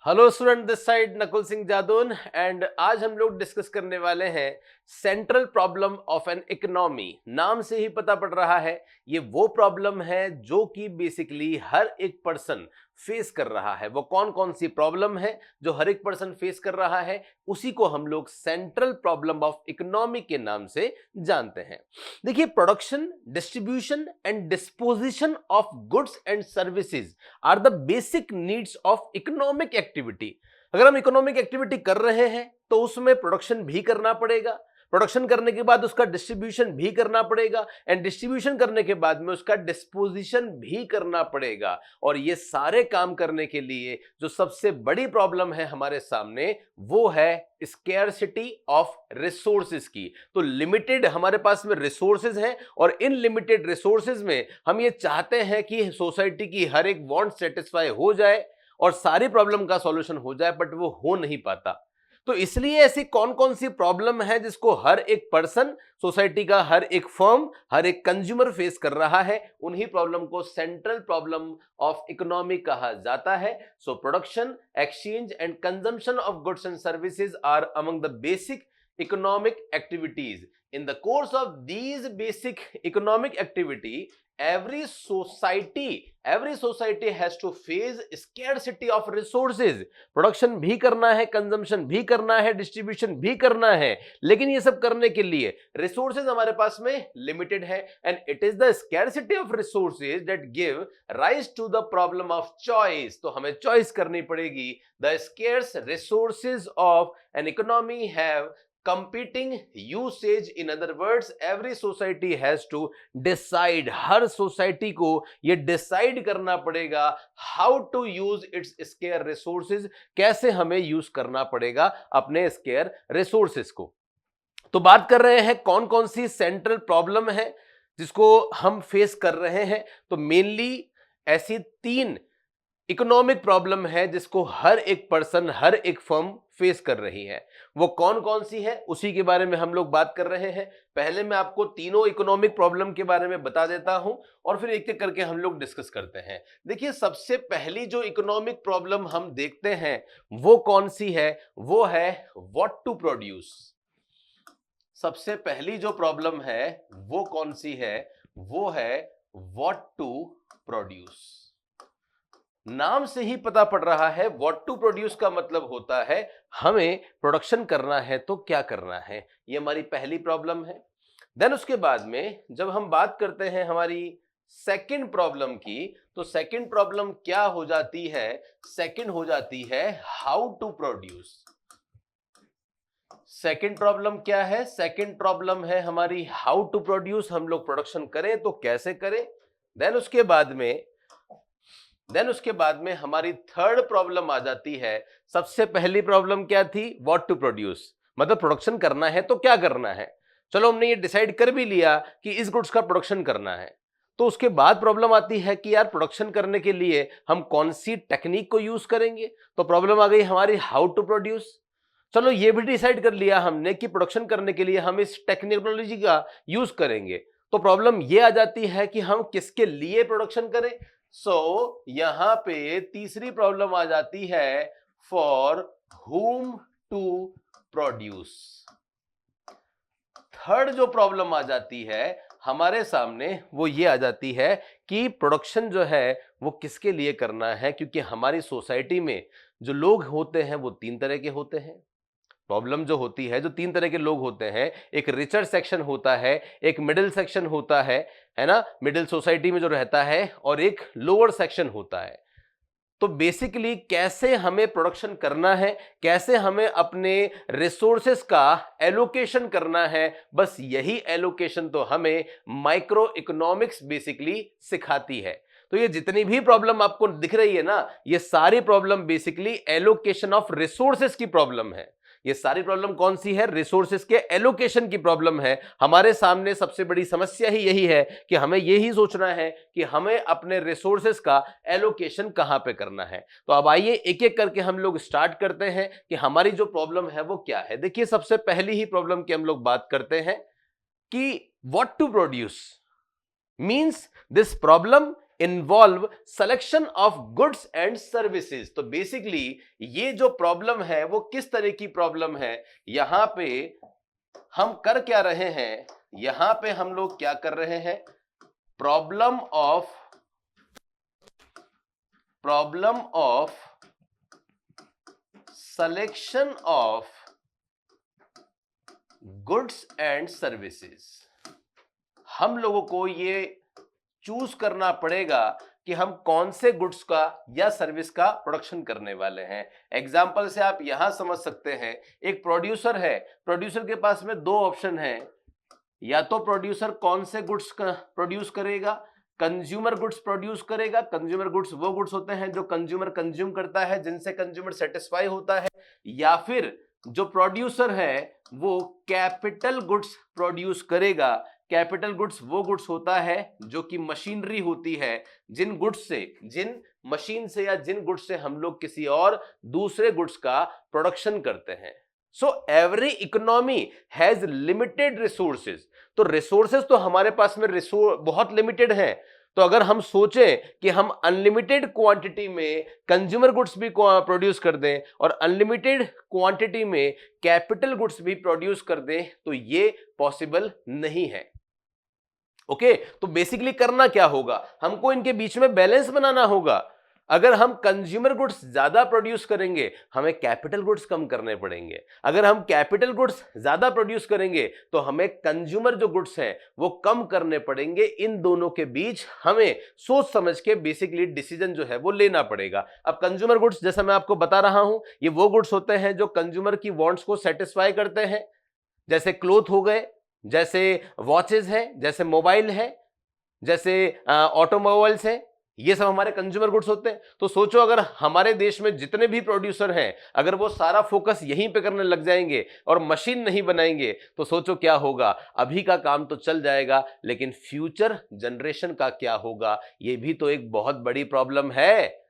Hello student, this side Nakul Singh Jadaun and आज हम लोग डिस्कस करने वाले हैं central problem of an economy. नाम से ही पता पड़ रहा है ये वो प्रॉब्लम है जो कि बेसिकली हर एक पर्सन फेस कर रहा है। वो कौन कौन सी प्रॉब्लम है जो हर एक पर्सन फेस कर रहा है, उसी को हम लोग सेंट्रल प्रॉब्लम ऑफ इकोनॉमी के नाम से जानते हैं। देखिए, production, distribution and disposition of goods and services are the basic needs of economic activity. अगर हम इकोनॉमिक एक्टिविटी कर रहे हैं तो उसमें प्रोडक्शन भी करना पड़ेगा, प्रोडक्शन करने के बाद उसका डिस्ट्रीब्यूशन भी करना पड़ेगा एंड डिस्ट्रीब्यूशन करने के बाद में उसका डिस्पोजिशन भी करना पड़ेगा। और ये सारे काम करने के लिए जो सबसे बड़ी प्रॉब्लम है हमारे सामने वो है स्केर्सिटी ऑफ रिसोर्सेज की। तो लिमिटेड हमारे पास में रिसोर्सेज हैं और इन लिमिटेड रिसोर्सेज में हम ये चाहते हैं कि सोसाइटी की हर एक वांट सेटिस्फाई हो जाए और सारी प्रॉब्लम का सॉल्यूशन हो जाए, बट वो हो नहीं पाता। तो इसलिए ऐसी कौन कौन सी प्रॉब्लम है जिसको हर एक पर्सन, सोसाइटी का हर एक फर्म, हर एक कंज्यूमर फेस कर रहा है, उन्हीं प्रॉब्लम को सेंट्रल प्रॉब्लम ऑफ इकोनॉमी कहा जाता है। So production, exchange and consumption of goods and services are among the basic economic activities. In the course of these basic economic activity, every society has to face scarcity of resources. Production भी करना है, consumption भी करना है, distribution भी करना है, लेकिन ये सब करने के लिए रिसोर्सेज हमारे पास में लिमिटेड है and it is the scarcity of resources that give rise to the problem of choice. तो हमें चॉइस करनी पड़ेगी। The scarce resources of an economy have competing usage. In other words, every society has to decide, her society को ये decide करना पड़ेगा how to use its scarce resources, कैसे हमें यूज करना पड़ेगा अपने स्केयर रिसोर्सेज को। तो बात कर रहे हैं कौन कौन सी सेंट्रल प्रॉब्लम है जिसको हम फेस कर रहे हैं। तो मेनली ऐसी 3 इकोनॉमिक प्रॉब्लम है जिसको हर एक पर्सन, हर एक फर्म फेस कर रही है। वो कौन कौन सी है उसी के बारे में हम लोग बात कर रहे हैं। पहले मैं आपको तीनों इकोनॉमिक प्रॉब्लम के बारे में बता देता हूं और फिर एक एक करके हम लोग डिस्कस करते हैं। देखिए, सबसे पहली जो इकोनॉमिक प्रॉब्लम हम देखते हैं वो कौन सी है, वो है व्हाट टू प्रोड्यूस। सबसे पहली जो प्रॉब्लम है वो कौन सी है, वो है व्हाट टू प्रोड्यूस। नाम से ही पता पड़ रहा है व्हाट टू प्रोड्यूस का मतलब होता है हमें प्रोडक्शन करना है तो क्या करना है। ये हमारी पहली प्रॉब्लम है। देन उसके बाद में जब हम बात करते हैं हमारी सेकंड प्रॉब्लम की, तो सेकंड प्रॉब्लम क्या हो जाती है, सेकंड हो जाती है how to produce. Second problem क्या है, सेकंड प्रॉब्लम है हमारी हाउ टू प्रोड्यूस। हम लोग प्रोडक्शन करें तो कैसे करें। देन उसके बाद में हमारी थर्ड प्रॉब्लम आ जाती है। सबसे पहली प्रॉब्लम क्या थी, व्हाट टू प्रोड्यूस, मतलब प्रोडक्शन करना है तो क्या करना है। चलो, हमने ये डिसाइड कर भी लिया कि इस गुड्स का प्रोडक्शन करना है, तो उसके बाद प्रॉब्लम आती है कि यार प्रोडक्शन करने के लिए हम कौन सी टेक्निक को यूज करेंगे। तो प्रॉब्लम आ गई हमारी हाउ टू प्रोड्यूस। चलो, ये भी डिसाइड कर लिया हमने कि प्रोडक्शन करने के लिए हम इस टेक्नोलॉजी का यूज करेंगे, तो प्रॉब्लम ये आ जाती है कि हम किसके लिए प्रोडक्शन करें। सो यहां पे तीसरी प्रॉब्लम आ जाती है for whom to produce. Third जो प्रॉब्लम आ जाती है हमारे सामने वो ये आ जाती है कि प्रोडक्शन जो है वो किसके लिए करना है, क्योंकि हमारी सोसाइटी में जो लोग होते हैं वो 3 तरह के होते हैं। प्रॉब्लम जो होती है, जो 3 तरह के लोग होते हैं, एक रिचर सेक्शन होता है, एक मिडिल सेक्शन होता है ना, मिडिल सोसाइटी में जो रहता है, और एक लोअर सेक्शन होता है। तो बेसिकली कैसे हमें प्रोडक्शन करना है, कैसे हमें अपने रिसोर्सेस का एलोकेशन करना है, बस यही एलोकेशन तो हमें माइक्रो इकोनॉमिक्स बेसिकली सिखाती है। तो ये जितनी भी प्रॉब्लम आपको दिख रही है ना, ये सारी problem basically allocation of resources की प्रॉब्लम है। ये सारी प्रॉब्लम कौन सी है, रिसोर्सेस के एलोकेशन की प्रॉब्लम है। हमारे सामने सबसे बड़ी समस्या ही यही है कि हमें यही सोचना है कि हमें अपने रिसोर्सेस का एलोकेशन कहां पे करना है। तो अब आइए एक एक करके हम लोग स्टार्ट करते हैं कि हमारी जो प्रॉब्लम है वो क्या है। देखिए, सबसे पहली ही प्रॉब्लम की हम लोग बात करते हैं कि what to produce means this problem involve selection of goods and services. तो बेसिकली ये जो प्रॉब्लम है वो किस तरह की प्रॉब्लम है, यहां पे हम कर क्या रहे हैं, यहां पे हम लोग क्या कर रहे हैं, problem of selection of goods and services. हम लोगों को ये चूज करना पड़ेगा कि हम कौन से गुड्स का या सर्विस का प्रोडक्शन करने वाले हैं। एग्जाम्पल से आप यहां समझ सकते हैं, एक प्रोड्यूसर है, प्रोड्यूसर के पास में दो ऑप्शन है, या तो प्रोड्यूसर कौन से गुड्स का प्रोड्यूस करेगा, कंज्यूमर गुड्स प्रोड्यूस करेगा। कंज्यूमर गुड्स वो गुड्स होते हैं जो कंज्यूमर कंज्यूम करता है, जिनसे कंज्यूमर सेटिस्फाई होता है। या फिर जो प्रोड्यूसर है वो कैपिटल गुड्स प्रोड्यूस करेगा। कैपिटल गुड्स वो गुड्स होता है जो कि मशीनरी होती है, जिन गुड्स से, जिन मशीन से या जिन गुड्स से हम लोग किसी और दूसरे गुड्स का प्रोडक्शन करते हैं। So every economy has limited resources. तो रिसोर्सेज तो हमारे पास में बहुत लिमिटेड हैं। तो अगर हम सोचें कि हम अनलिमिटेड क्वांटिटी में कंज्यूमर गुड्स भी प्रोड्यूस कर दें और अनलिमिटेड क्वांटिटी में कैपिटल गुड्स भी प्रोड्यूस कर दें, तो ये पॉसिबल नहीं है। ओके, तो बेसिकली करना क्या होगा, हमको इनके बीच में बैलेंस बनाना होगा। अगर हम कंज्यूमर गुड्स ज्यादा प्रोड्यूस करेंगे, हमें कैपिटल गुड्स कम करने पड़ेंगे। अगर हम कैपिटल गुड्स ज्यादा प्रोड्यूस करेंगे तो हमें कंज्यूमर जो गुड्स हैं वो कम करने पड़ेंगे। इन दोनों के बीच हमें सोच समझ के बेसिकली डिसीजन जो है वो लेना पड़ेगा। अब कंज्यूमर गुड्स, जैसा मैं आपको बता रहा हूं, ये वो गुड्स होते हैं जो कंज्यूमर की वांट्स को सेटिस्फाई करते हैं, जैसे क्लोथ हो गए, जैसे वॉचेस है, जैसे मोबाइल है, जैसे ऑटोमोबाइल्स है, ये सब हमारे कंज्यूमर गुड्स होते हैं। तो सोचो अगर हमारे देश में जितने भी प्रोड्यूसर हैं, अगर वो सारा फोकस यहीं पे करने लग जाएंगे और मशीन नहीं बनाएंगे, तो सोचो क्या होगा। अभी का काम तो चल जाएगा, लेकिन फ्यूचर जनरेशन का क्या होगा, ये भी तो एक बहुत बड़ी प्रॉब्लम है।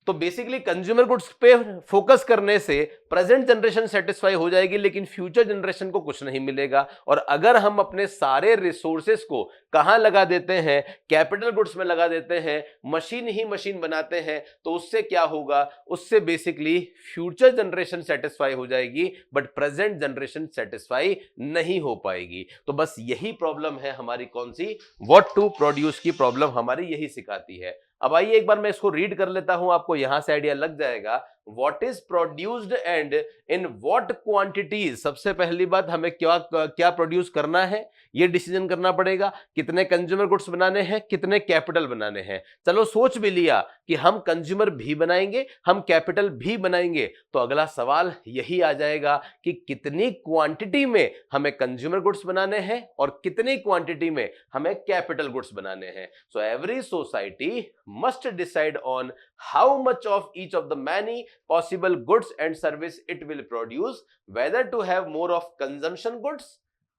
तो बेसिकली कंज्यूमर गुड्स पे फोकस करने से प्रेजेंट जनरेशन सेटिस्फाई हो जाएगी, लेकिन फ्यूचर जनरेशन को कुछ नहीं मिलेगा। और अगर हम अपने सारे रिसोर्सेस को कहां लगा देते हैं, कैपिटल गुड्स में लगा देते हैं, मशीन ही मशीन बनाते हैं, तो उससे क्या होगा, उससे बेसिकली फ्यूचर जनरेशन सेटिस्फाई हो जाएगी, बट प्रेजेंट जनरेशन सेटिस्फाई नहीं हो पाएगी। तो बस यही प्रॉब्लम है हमारी, कौन सी, व्हाट टू प्रोड्यूस की प्रॉब्लम हमारी यही सिखाती है। अब आइए एक बार मैं इसको रीड कर लेता हूं, आपको यहां से आइडिया लग जाएगा। What is produced and in what quantities. सबसे पहली बात, हमें क्या प्रोड्यूस करना है, ये डिसीजन करना पड़ेगा। कितने कंज्यूमर गुड्स बनाने हैं, कितने कैपिटल बनाने हैं। चलो सोच भी लिया कि हम कंज्यूमर भी बनाएंगे, हम कैपिटल भी बनाएंगे, तो अगला सवाल यही आ जाएगा कि कितनी क्वांटिटी में हमें कंज्यूमर गुड्स बनाने हैं और कितनी क्वांटिटी में हमें कैपिटल गुड्स बनाने हैं। सो every society must decide on how much of each of the many possible goods and service it will produce, whether to have more of consumption goods,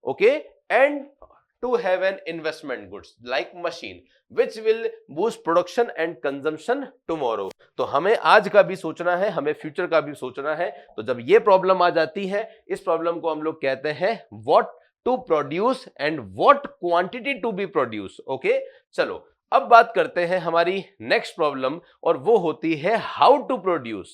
okay, and to have an investment goods like machine which will boost production and consumption tomorrow। तो हमें आज का भी सोचना है, हमें future का भी सोचना है। तो जब ये प्रॉब्लम आ जाती है, इस प्रॉब्लम को हम लोग कहते हैं what to produce and what quantity to be produce। Okay, चलो अब बात करते हैं हमारी नेक्स्ट प्रॉब्लम, और वो होती है हाउ टू प्रोड्यूस।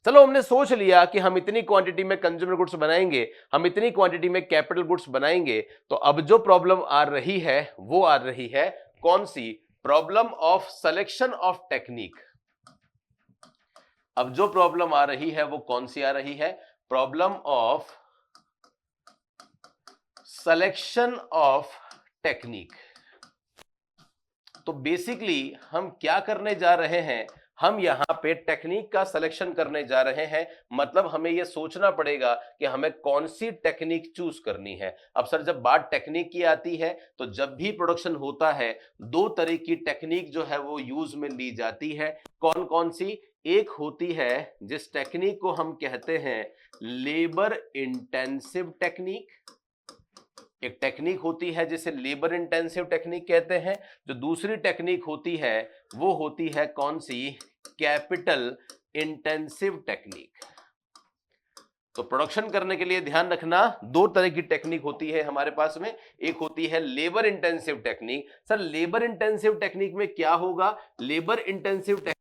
चलो हमने सोच लिया कि हम इतनी क्वांटिटी में कंज्यूमर गुड्स बनाएंगे, हम इतनी क्वांटिटी में कैपिटल गुड्स बनाएंगे। तो अब जो प्रॉब्लम आ रही है वो आ रही है कौन सी, problem of selection of technique. अब जो प्रॉब्लम आ रही है वो कौन सी आ रही है, problem of selection of technique. तो बेसिकली हम क्या करने जा रहे हैं, हम यहां पे टेक्निक का सिलेक्शन करने जा रहे हैं। मतलब हमें यह सोचना पड़ेगा कि हमें कौन सी टेक्निक चूज करनी है। अब सर जब बात टेक्निक की आती है, तो जब भी प्रोडक्शन होता है, दो तरह की टेक्निक जो है वो यूज में ली जाती है। कौन कौन सी, एक होती है जिस टेक्निक को हम कहते हैं लेबर इंटेंसिव टेक्निक, एक टेक्निक होती है जिसे लेबर इंटेंसिव टेक्निक कहते हैं। जो दूसरी टेक्निक होती है वो होती है कौन सी, कैपिटल इंटेंसिव टेक्निक। तो प्रोडक्शन करने के लिए ध्यान रखना दो तरह की टेक्निक होती है हमारे पास में। एक होती है labour intensive technique. Sir labour intensive technique में क्या होगा? लेबर इंटेंसिव टेक्निक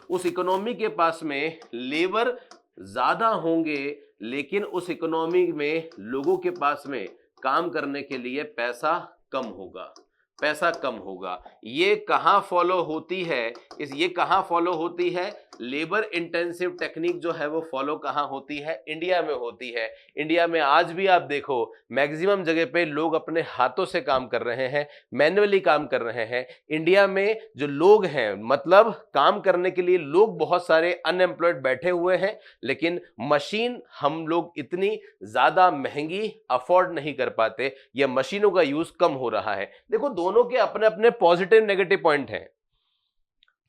उस इकोनॉमी के पास में लेबर ज्यादा होंगे लेकिन उस इकोनॉमी में लोगों के पास में काम करने के लिए पैसा कम होगा, पैसा कम होगा। ये कहां फॉलो होती है? ये कहां फॉलो होती है? लेबर इंटेंसिव टेक्निक जो है वो फॉलो कहां होती है? इंडिया में होती है। इंडिया में आज भी आप देखो मैक्सिमम जगह पे लोग अपने हाथों से काम कर रहे हैं, मैन्युअली काम कर रहे हैं। इंडिया में जो लोग हैं, मतलब काम करने के लिए लोग बहुत सारे अनएम्प्लॉयड बैठे हुए हैं, लेकिन मशीन हम लोग इतनी ज्यादा महंगी अफोर्ड नहीं कर पाते, या मशीनों का यूज कम हो रहा है। देखो दोनों के अपने अपने पॉजिटिव नेगेटिव पॉइंट हैं।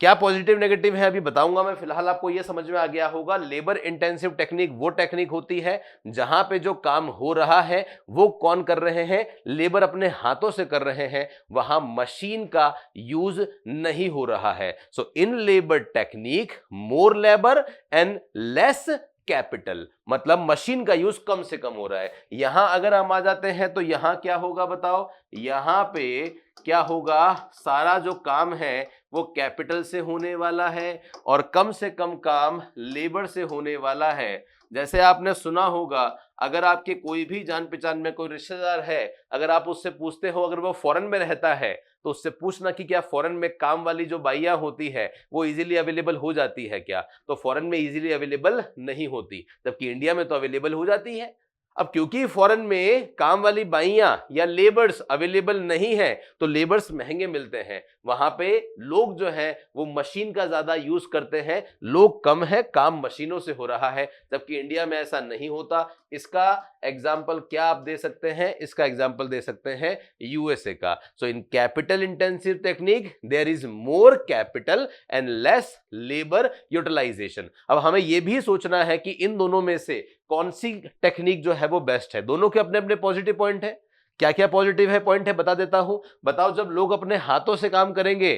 क्या पॉजिटिव नेगेटिव है अभी बताऊंगा मैं, फिलहाल आपको यह समझ में आ गया होगा। लेबर इंटेंसिव टेक्निक वो टेक्निक होती है जहां पे जो काम हो रहा है वो कौन कर रहे हैं? लेबर अपने हाथों से कर रहे हैं, वहां मशीन का यूज नहीं हो रहा है। So in labour technique more labour and less capital, मतलब मशीन का यूज कम से कम हो रहा है। यहां अगर हम आ जाते हैं तो यहां क्या होगा बताओ? यहां पे क्या होगा? सारा जो काम है वो कैपिटल से होने वाला है और कम से कम काम लेबर से होने वाला है। जैसे आपने सुना होगा, अगर आपके कोई भी जान पहचान में कोई रिश्तेदार है, अगर आप उससे पूछते हो, अगर वो फॉरेन में रहता है, तो उससे पूछना कि क्या फॉरेन में काम वाली जो बाइयां होती है वो इजीली अवेलेबल हो जाती है क्या? तो फॉरेन में इजीली अवेलेबल नहीं होती, जबकि इंडिया में तो अवेलेबल हो जाती है। अब क्योंकि फॉरेन में काम वाली बाइयां या लेबर्स अवेलेबल नहीं है तो लेबर्स महंगे मिलते हैं, वहां पे लोग जो है वो मशीन का ज्यादा यूज करते हैं, लोग कम है, काम मशीनों से हो रहा है, जबकि इंडिया में ऐसा नहीं होता। इसका एग्जाम्पल क्या आप दे सकते हैं? इसका एग्जाम्पल दे सकते हैं यूएसए का। So in capital intensive technique there is more capital and less labour utilisation. अब हमें यह भी सोचना है कि इन दोनों में से कौन सी टेक्निक जो है वो बेस्ट है। दोनों के अपने अपने पॉजिटिव पॉइंट है। क्या क्या पॉजिटिव है पॉइंट है बता देता हूं। बताओ, जब लोग अपने हाथों से काम करेंगे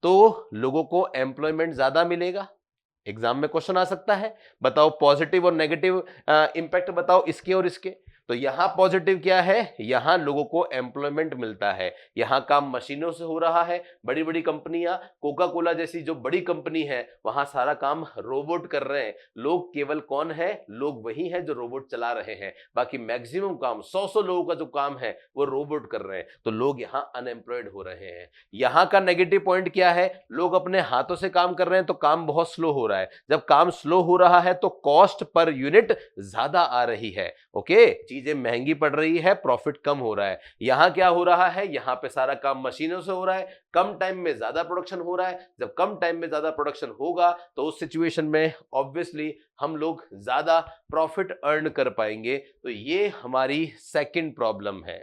तो लोगों को एम्प्लॉयमेंट ज्यादा मिलेगा। एग्जाम में क्वेश्चन आ सकता है, बताओ पॉजिटिव और नेगेटिव इंपैक्ट बताओ इसके और इसके। तो यहां पॉजिटिव क्या है? यहां लोगों को एम्प्लॉयमेंट मिलता है, यहां काम मशीनों से हो रहा है। बड़ी बड़ी कंपनियां, कोका कोला जैसी जो बड़ी कंपनी है, वहां सारा काम रोबोट कर रहे हैं। लोग केवल कौन है? लोग वही है जो रोबोट चला रहे हैं, बाकी मैक्सिमम काम 100 लोगों का जो काम है वो रोबोट कर रहे हैं। तो लोग यहां अनएम्प्लॉयड हो रहे हैं। यहां का नेगेटिव पॉइंट क्या है? लोग अपने हाथों से काम कर रहे हैं तो काम बहुत स्लो हो रहा है। जब काम स्लो हो रहा है तो कॉस्ट पर यूनिट ज्यादा आ रही है। ओके, चीजें महंगी पड़ रही है, प्रॉफिट कम हो रहा है। यहां क्या हो रहा है? यहां पे सारा काम मशीनों से हो रहा है, कम टाइम में ज्यादा प्रोडक्शन हो रहा है। जब कम टाइम में ज्यादा प्रोडक्शन होगा तो उस सिचुएशन में ऑब्वियसली हम लोग ज्यादा प्रॉफिट अर्न कर पाएंगे। तो ये हमारी सेकंड प्रॉब्लम है।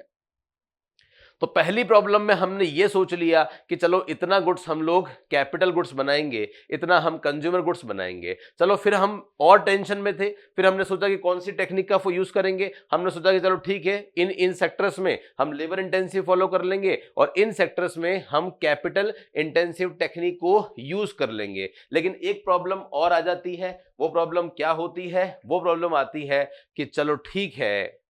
तो पहली प्रॉब्लम में हमने ये सोच लिया कि चलो इतना गुड्स हम लोग कैपिटल गुड्स बनाएंगे, इतना हम कंज्यूमर गुड्स बनाएंगे। चलो फिर हम और टेंशन में थे, फिर हमने सोचा कि कौन सी टेक्निक का यूज करेंगे। हमने सोचा कि चलो ठीक है, इन सेक्टर्स में हम लेबर इंटेंसिव फॉलो कर लेंगे और इन सेक्टर्स में हम कैपिटल इंटेंसिव टेक्निक को यूज कर लेंगे। लेकिन एक प्रॉब्लम और आ जाती है। वो प्रॉब्लम क्या होती है? वो प्रॉब्लम आती है कि चलो ठीक है,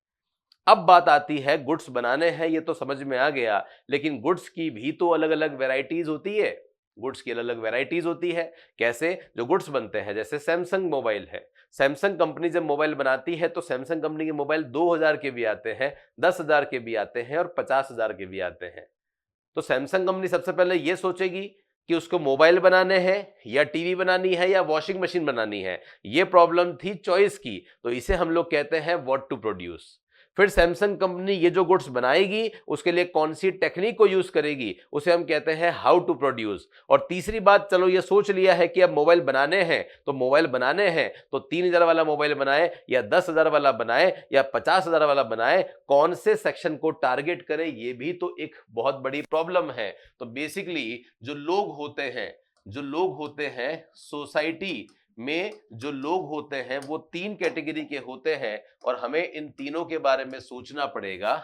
अब बात आती है गुड्स बनाने हैं, ये तो समझ में आ गया, लेकिन गुड्स की भी तो अलग अलग वैरायटीज होती है। गुड्स की अलग अलग वैरायटीज होती है। कैसे? जो गुड्स बनते हैं, जैसे सैमसंग मोबाइल है, सैमसंग कंपनी जब मोबाइल बनाती है तो सैमसंग कंपनी के मोबाइल 2000 के भी आते हैं, 10,000 के भी आते हैं और 50,000 के भी आते हैं। तो सैमसंग कंपनी सबसे पहले यह सोचेगी कि उसको मोबाइल बनाने हैं या टीवी बनानी है या वॉशिंग मशीन बनानी है। यह प्रॉब्लम थी चॉइस की, तो इसे हम लोग कहते हैं व्हाट टू प्रोड्यूस। फिर सैमसंग कंपनी ये जो गुड्स बनाएगी उसके लिए कौन सी टेक्निक को यूज करेगी, उसे हम कहते हैं हाउ टू प्रोड्यूस। और तीसरी बात, चलो ये सोच लिया है कि अब मोबाइल बनाने हैं, तो मोबाइल बनाने हैं तो 3000 वाला मोबाइल बनाए या 10,000 वाला बनाए या 50,000 वाला बनाए, कौन से सेक्शन को टारगेट करें, ये भी तो एक बहुत बड़ी प्रॉब्लम है। तो बेसिकली जो लोग होते हैं सोसाइटी में, जो लोग होते हैं वो 3 कैटेगरी के होते हैं और हमें इन तीनों के बारे में सोचना पड़ेगा।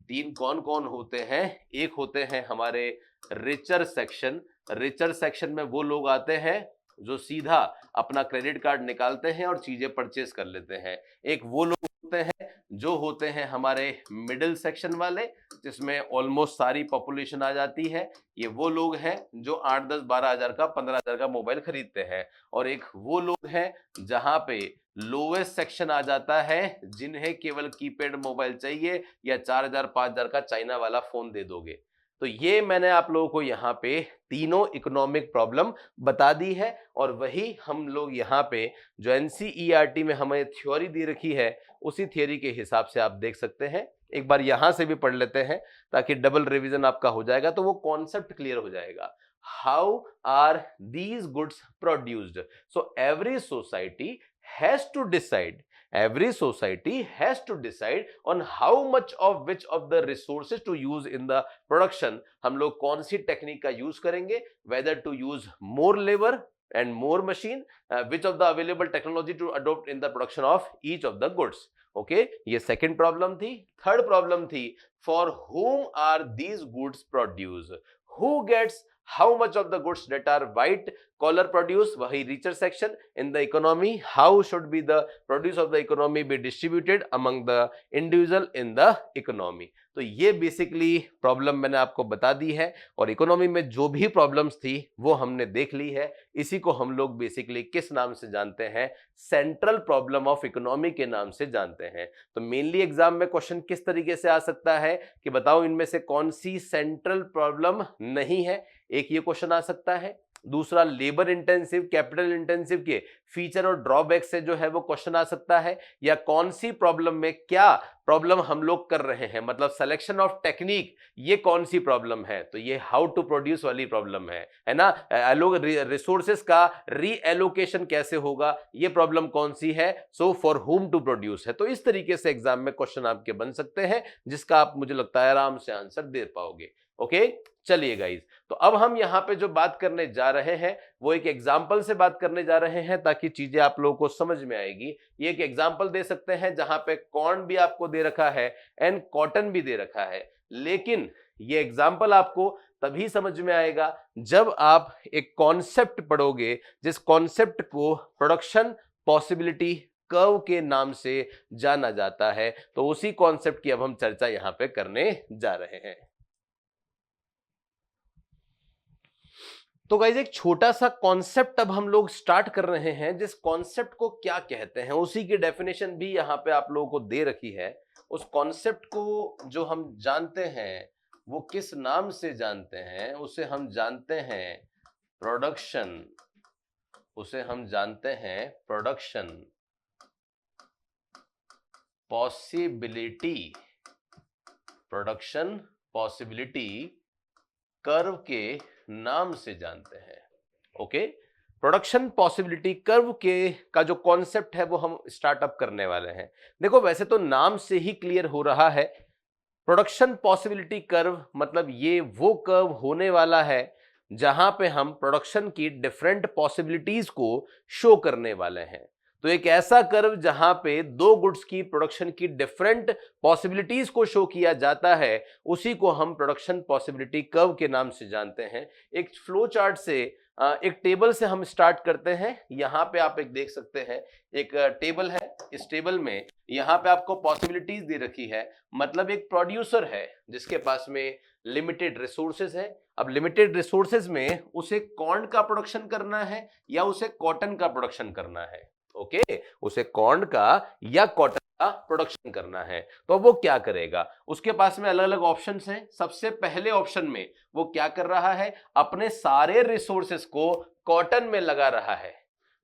तीन कौन कौन होते हैं? एक होते हैं हमारे रिचर सेक्शन। रिचर सेक्शन में वो लोग आते हैं जो सीधा अपना क्रेडिट कार्ड निकालते हैं और चीजें परचेज कर लेते हैं, एक वो लोग होते हैं जो होते हैं हमारे मिडिल सेक्शन वाले, जिसमें ऑलमोस्ट सारी पॉपुलेशन आ जाती है। ये वो लोग हैं जो 8, 10, 12 हजार का, 15 हजार का मोबाइल खरीदते हैं। और एक वो लोग हैं जहां पे लोएस्ट सेक्शन आ जाता है, जिन्हें केवल कीपैड मोबाइल चाहिए या 4,000 5,000 का चाइना वाला फोन दे दोगे। तो ये मैंने आप लोगों को यहाँ पे तीनों इकोनॉमिक प्रॉब्लम बता दी है, और वही हम लोग यहाँ पे जो एनसीईआरटी में हमें थ्योरी दी रखी है, उसी थ्योरी के हिसाब से आप देख सकते हैं। एक बार यहां से भी पढ़ लेते हैं ताकि डबल रिवीजन आपका हो जाएगा, तो वो कॉन्सेप्ट क्लियर हो जाएगा। How are these goods produced? So every society has to decide, every society has to decide on how much of which of the resources to use in the production। हम लोग कौन सी technique का use करेंगे, whether to use more labor and more machine, which of the available technology to adopt in the production of each of the goods। Okay, ये second problem थी। Third problem थी, for whom are these goods produced, who gets how much of the goods that are white collar produce, वही research section in the economy, how should be the produce of the economy be distributed among the individual in the economy। तो ये basically problem मैंने आपको बता दी है, और economy में जो भी प्रॉब्लम्स थी वो हमने देख ली है। इसी को हम लोग बेसिकली किस नाम से जानते हैं, सेंट्रल प्रॉब्लम ऑफ इकोनॉमी के नाम से जानते हैं। तो मेनली एग्जाम में क्वेश्चन किस तरीके से आ सकता है कि बताओ इनमें से कौन सी सेंट्रल प्रॉब्लम नहीं है, एक ये क्वेश्चन आ सकता है। दूसरा, लेबर इंटेंसिव कैपिटल इंटेंसिव के फीचर और ड्रॉबैक से जो है वो क्वेश्चन आ सकता है, या कौन सी प्रॉब्लम में क्या प्रॉब्लम हम लोग कर रहे हैं, मतलब सिलेक्शन ऑफ टेक्निक, ये कौन सी प्रॉब्लम है, तो ये हाउ टू प्रोड्यूस वाली प्रॉब्लम है ना। रिसोर्सेस का रीएलोकेशन कैसे होगा, ये प्रॉब्लम कौन सी है, so for whom to produce है। तो इस तरीके से एग्जाम में क्वेश्चन आपके बन सकते हैं, जिसका आप मुझे लगता है आराम से आंसर दे पाओगे। ओके, चलिए गाइज, तो अब हम यहां पे जो बात करने जा रहे हैं वो एक एग्जाम्पल से बात करने जा रहे हैं, ताकि चीजें आप लोगों को समझ में आएगी। ये एक एग्जाम्पल दे सकते हैं जहां पे कॉर्न भी आपको दे रखा है एंड कॉटन भी दे रखा है, लेकिन ये एग्जाम्पल आपको तभी समझ में आएगा जब आप एक कॉन्सेप्ट पढ़ोगे, जिस कॉन्सेप्ट को प्रोडक्शन पॉसिबिलिटी कर्व के नाम से जाना जाता है। तो उसी कॉन्सेप्ट की अब हम चर्चा यहां पे करने जा रहे हैं। तो गाइज, एक छोटा सा कॉन्सेप्ट अब हम लोग स्टार्ट कर रहे हैं, जिस कॉन्सेप्ट को क्या कहते हैं उसी की डेफिनेशन भी यहां पे आप लोगों को दे रखी है। उस कॉन्सेप्ट को जो हम जानते हैं वो किस नाम से जानते हैं, उसे हम जानते हैं प्रोडक्शन, उसे हम जानते हैं production possibility, production possibility curve के नाम से जानते हैं। ओके, प्रोडक्शन पॉसिबिलिटी कर्व के का जो कॉन्सेप्ट है वो हम स्टार्टअप करने वाले हैं। देखो, वैसे तो नाम से ही क्लियर हो रहा है, प्रोडक्शन पॉसिबिलिटी कर्व मतलब ये वो कर्व होने वाला है जहां पे हम प्रोडक्शन की डिफरेंट पॉसिबिलिटीज को शो करने वाले हैं। तो एक ऐसा कर्व जहां पे दो गुड्स की प्रोडक्शन की डिफरेंट पॉसिबिलिटीज को शो किया जाता है, उसी को हम प्रोडक्शन पॉसिबिलिटी कर्व के नाम से जानते हैं। एक फ्लो चार्ट से, एक टेबल से हम स्टार्ट करते हैं। यहां पे आप एक देख सकते हैं, एक टेबल है। इस टेबल में यहां पे आपको पॉसिबिलिटीज दे रखी है, मतलब एक प्रोड्यूसर है जिसके पास में लिमिटेड रिसोर्सेज है। अब लिमिटेड रिसोर्सेज में उसे कॉर्न का प्रोडक्शन करना है या उसे कॉटन का प्रोडक्शन करना है। ओके, उसे कॉर्न का या कॉटन का प्रोडक्शन करना है, तो वो क्या करेगा, उसके पास में अलग अलग ऑप्शंस हैं। सबसे पहले ऑप्शन में वो क्या कर रहा है, अपने सारे रिसोर्सेस को कॉटन में लगा रहा है।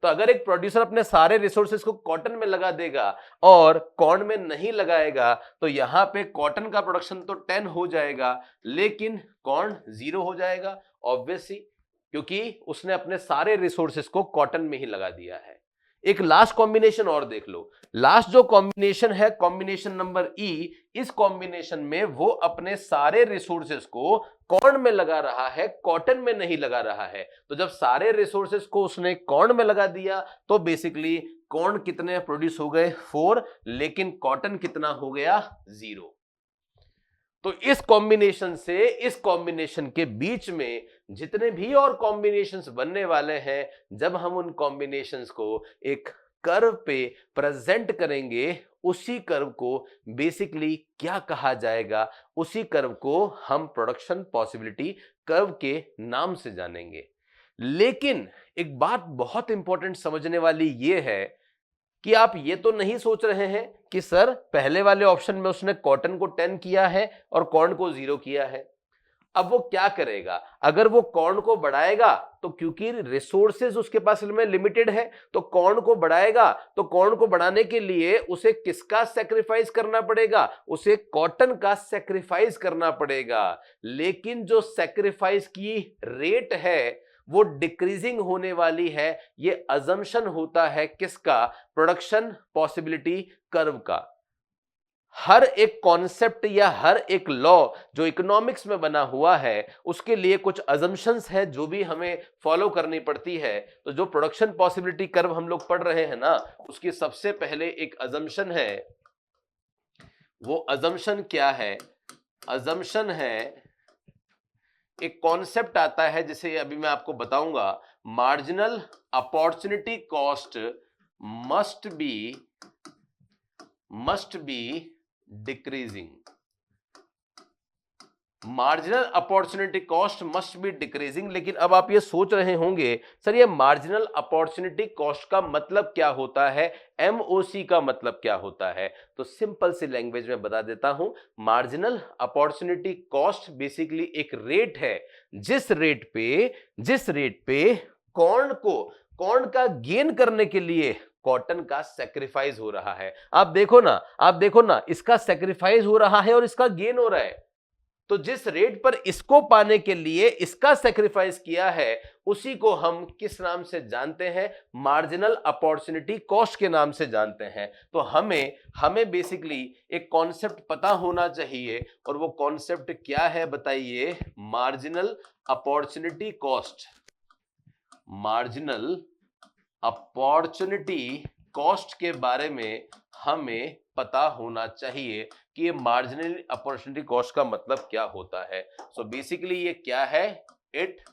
तो अगर एक प्रोड्यूसर अपने सारे रिसोर्सेस को कॉटन में लगा देगा और कॉर्न में नहीं लगाएगा, तो यहां पे कॉटन का प्रोडक्शन तो 10 हो जाएगा, लेकिन कॉर्न 0 हो जाएगा, ऑब्वियसली, क्योंकि उसने अपने सारे रिसोर्सेस को कॉटन में ही लगा दिया है। एक लास्ट कॉम्बिनेशन और देख लो, लास्ट जो कॉम्बिनेशन है, कॉम्बिनेशन नंबर ई, इस कॉम्बिनेशन में वो अपने सारे रिसोर्सेस को कॉर्न में लगा रहा है, कॉटन में नहीं लगा रहा है। तो जब सारे रिसोर्सेस को उसने कॉर्न में लगा दिया, तो बेसिकली कॉर्न कितने प्रोड्यूस हो गए, 4, लेकिन कॉटन कितना हो गया, 0। तो इस कॉम्बिनेशन से इस कॉम्बिनेशन के बीच में जितने भी और कॉम्बिनेशंस बनने वाले हैं, जब हम उन कॉम्बिनेशंस को एक कर्व पे प्रेजेंट करेंगे, उसी कर्व को बेसिकली क्या कहा जाएगा, उसी कर्व को हम प्रोडक्शन पॉसिबिलिटी कर्व के नाम से जानेंगे। लेकिन एक बात बहुत इंपॉर्टेंट समझने वाली ये है कि आप ये तो नहीं सोच रहे हैं कि सर पहले वाले ऑप्शन में उसने कॉटन को 10 किया है और कॉर्न को 0 किया है। अब वो क्या करेगा, अगर वो कॉर्न को बढ़ाएगा तो क्योंकि रिसोर्सेज उसके पास में लिमिटेड है, तो कॉर्न को बढ़ाएगा, तो कॉर्न को बढ़ाने के लिए उसे किसका सैक्रिफाइस करना पड़ेगा, उसे कॉटन का सैक्रिफाइस करना पड़ेगा। लेकिन जो सैक्रिफाइस की रेट है वो डिक्रीजिंग होने वाली है। ये अजम्पशन होता है किसका, प्रोडक्शन पॉसिबिलिटी कर्व का। हर एक कॉन्सेप्ट या हर एक लॉ जो इकोनॉमिक्स में बना हुआ है, उसके लिए कुछ अजम्पशंस है जो भी हमें फॉलो करनी पड़ती है। तो जो प्रोडक्शन पॉसिबिलिटी कर्व हम लोग पढ़ रहे हैं ना, उसकी सबसे पहले एक अजम्पशन है। वो अजम्पशन क्या है, अजम्पशन है एक कॉन्सेप्ट आता है जिसे अभी मैं आपको बताऊंगा, marginal opportunity cost must be decreasing. Marginal opportunity cost must be decreasing. लेकिन अब आप ये सोच रहे होंगे सर ये मार्जिनल अपॉर्चुनिटी कॉस्ट का मतलब क्या होता है, एमओसी का मतलब क्या होता है। तो सिंपल सी लैंग्वेज में बता देता हूं, मार्जिनल अपॉर्चुनिटी कॉस्ट बेसिकली एक रेट है जिस रेट पे कॉर्न का गेन करने के लिए कॉटन का सैक्रिफाइस हो रहा है। आप देखो ना इसका सैक्रिफाइस हो रहा है और इसका गेन हो रहा है। तो जिस रेट पर इसको पाने के लिए इसका सैक्रिफाइस किया है, उसी को हम किस नाम से जानते हैं, मार्जिनल अपॉर्चुनिटी कॉस्ट के नाम से जानते हैं। तो हमें बेसिकली एक कॉन्सेप्ट पता होना चाहिए, और वो कॉन्सेप्ट क्या है बताइए, marginal opportunity cost. Marginal opportunity cost के बारे में हमें पता होना चाहिए कि ये मार्जिनल अपॉर्चुनिटी कॉस्ट का मतलब क्या होता है। सो बेसिकली ये क्या है, it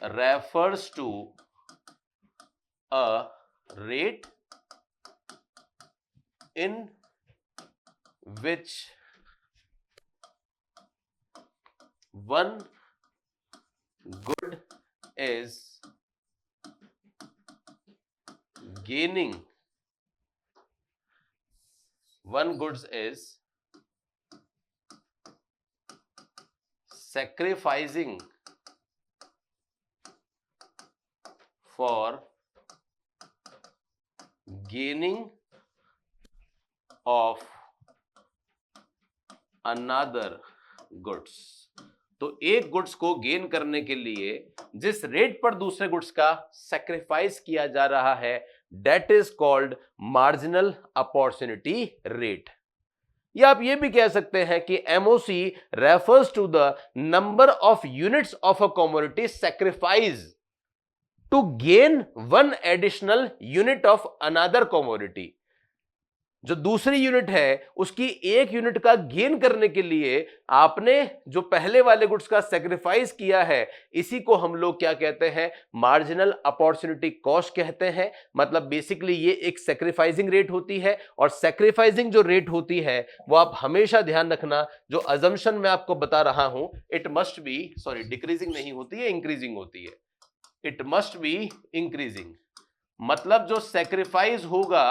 refers to a rate in which one good is gaining, one goods is sacrificing for gaining of another goods। तो एक गुड्स को गेन करने के लिए जिस रेट पर दूसरे गुड्स का सैक्रिफाइस किया जा रहा है, that is called marginal opportunity rate. या आप ये भी कह सकते हैं कि MOC refers to the number of units of a commodity sacrifice to gain one additional unit of another commodity. जो दूसरी यूनिट है उसकी एक यूनिट का गेन करने के लिए आपने जो पहले वाले गुड्स का सैक्रिफाइस किया है, इसी को हम लोग क्या कहते हैं, मार्जिनल अपॉर्चुनिटी कॉस्ट कहते हैं। मतलब बेसिकली ये एक सैक्रिफाइसिंग रेट होती है, और सैक्रिफाइसिंग जो रेट होती है वो आप हमेशा ध्यान रखना, जो अजम्पशन मैं आपको बता रहा हूं, it must be, sorry decreasing नहीं होती है, इंक्रीजिंग होती है। It must be increasing. मतलब जो सैक्रिफाइस होगा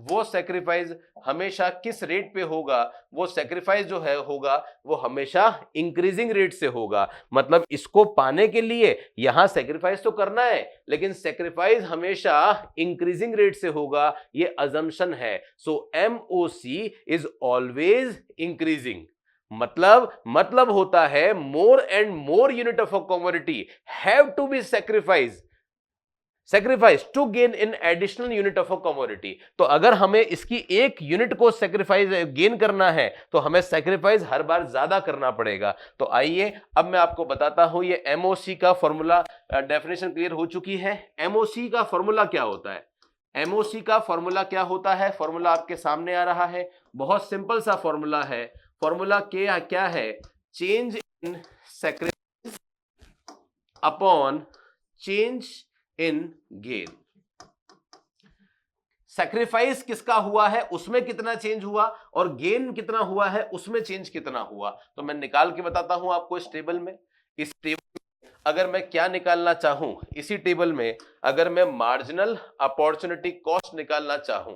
वो सैक्रिफाइस हमेशा किस रेट पे होगा, वो सैक्रिफाइस जो है होगा वो हमेशा इंक्रीजिंग रेट से होगा। मतलब इसको पाने के लिए यहां सैक्रिफाइस तो करना है, लेकिन सैक्रिफाइस हमेशा इंक्रीजिंग रेट से होगा, ये अजम्पशन है। So MOC is always increasing. मतलब होता है more and more unit of a commodity have to be sacrifice to gain in additional unit of a commodity. तो अगर हमें इसकी एक यूनिट को सैक्रिफाइस गेन करना है तो हमें सैक्रिफाइस हर बार ज्यादा करना पड़ेगा। तो आइए अब मैं आपको बताता हूं, ये एमओसी का फॉर्मूला, डेफिनेशन क्लियर हो चुकी है। एमओसी का फॉर्मूला क्या होता है, एमओसी का फॉर्मूला क्या होता है? फॉर्मूला आपके सामने आ रहा है, बहुत सिंपल सा फॉर्मूला है। फॉर्मूला क्या है? Change in sacrifice upon change in gain. Sacrifice किसका हुआ है उसमें कितना चेंज हुआ, और गेन कितना हुआ है उसमें चेंज कितना हुआ। तो मैं निकाल के बताता हूं आपको इस टेबल में। इस टेबल में अगर मैं क्या निकालना चाहूं, इसी टेबल में अगर मैं मार्जिनल अपॉर्चुनिटी कॉस्ट निकालना चाहूं,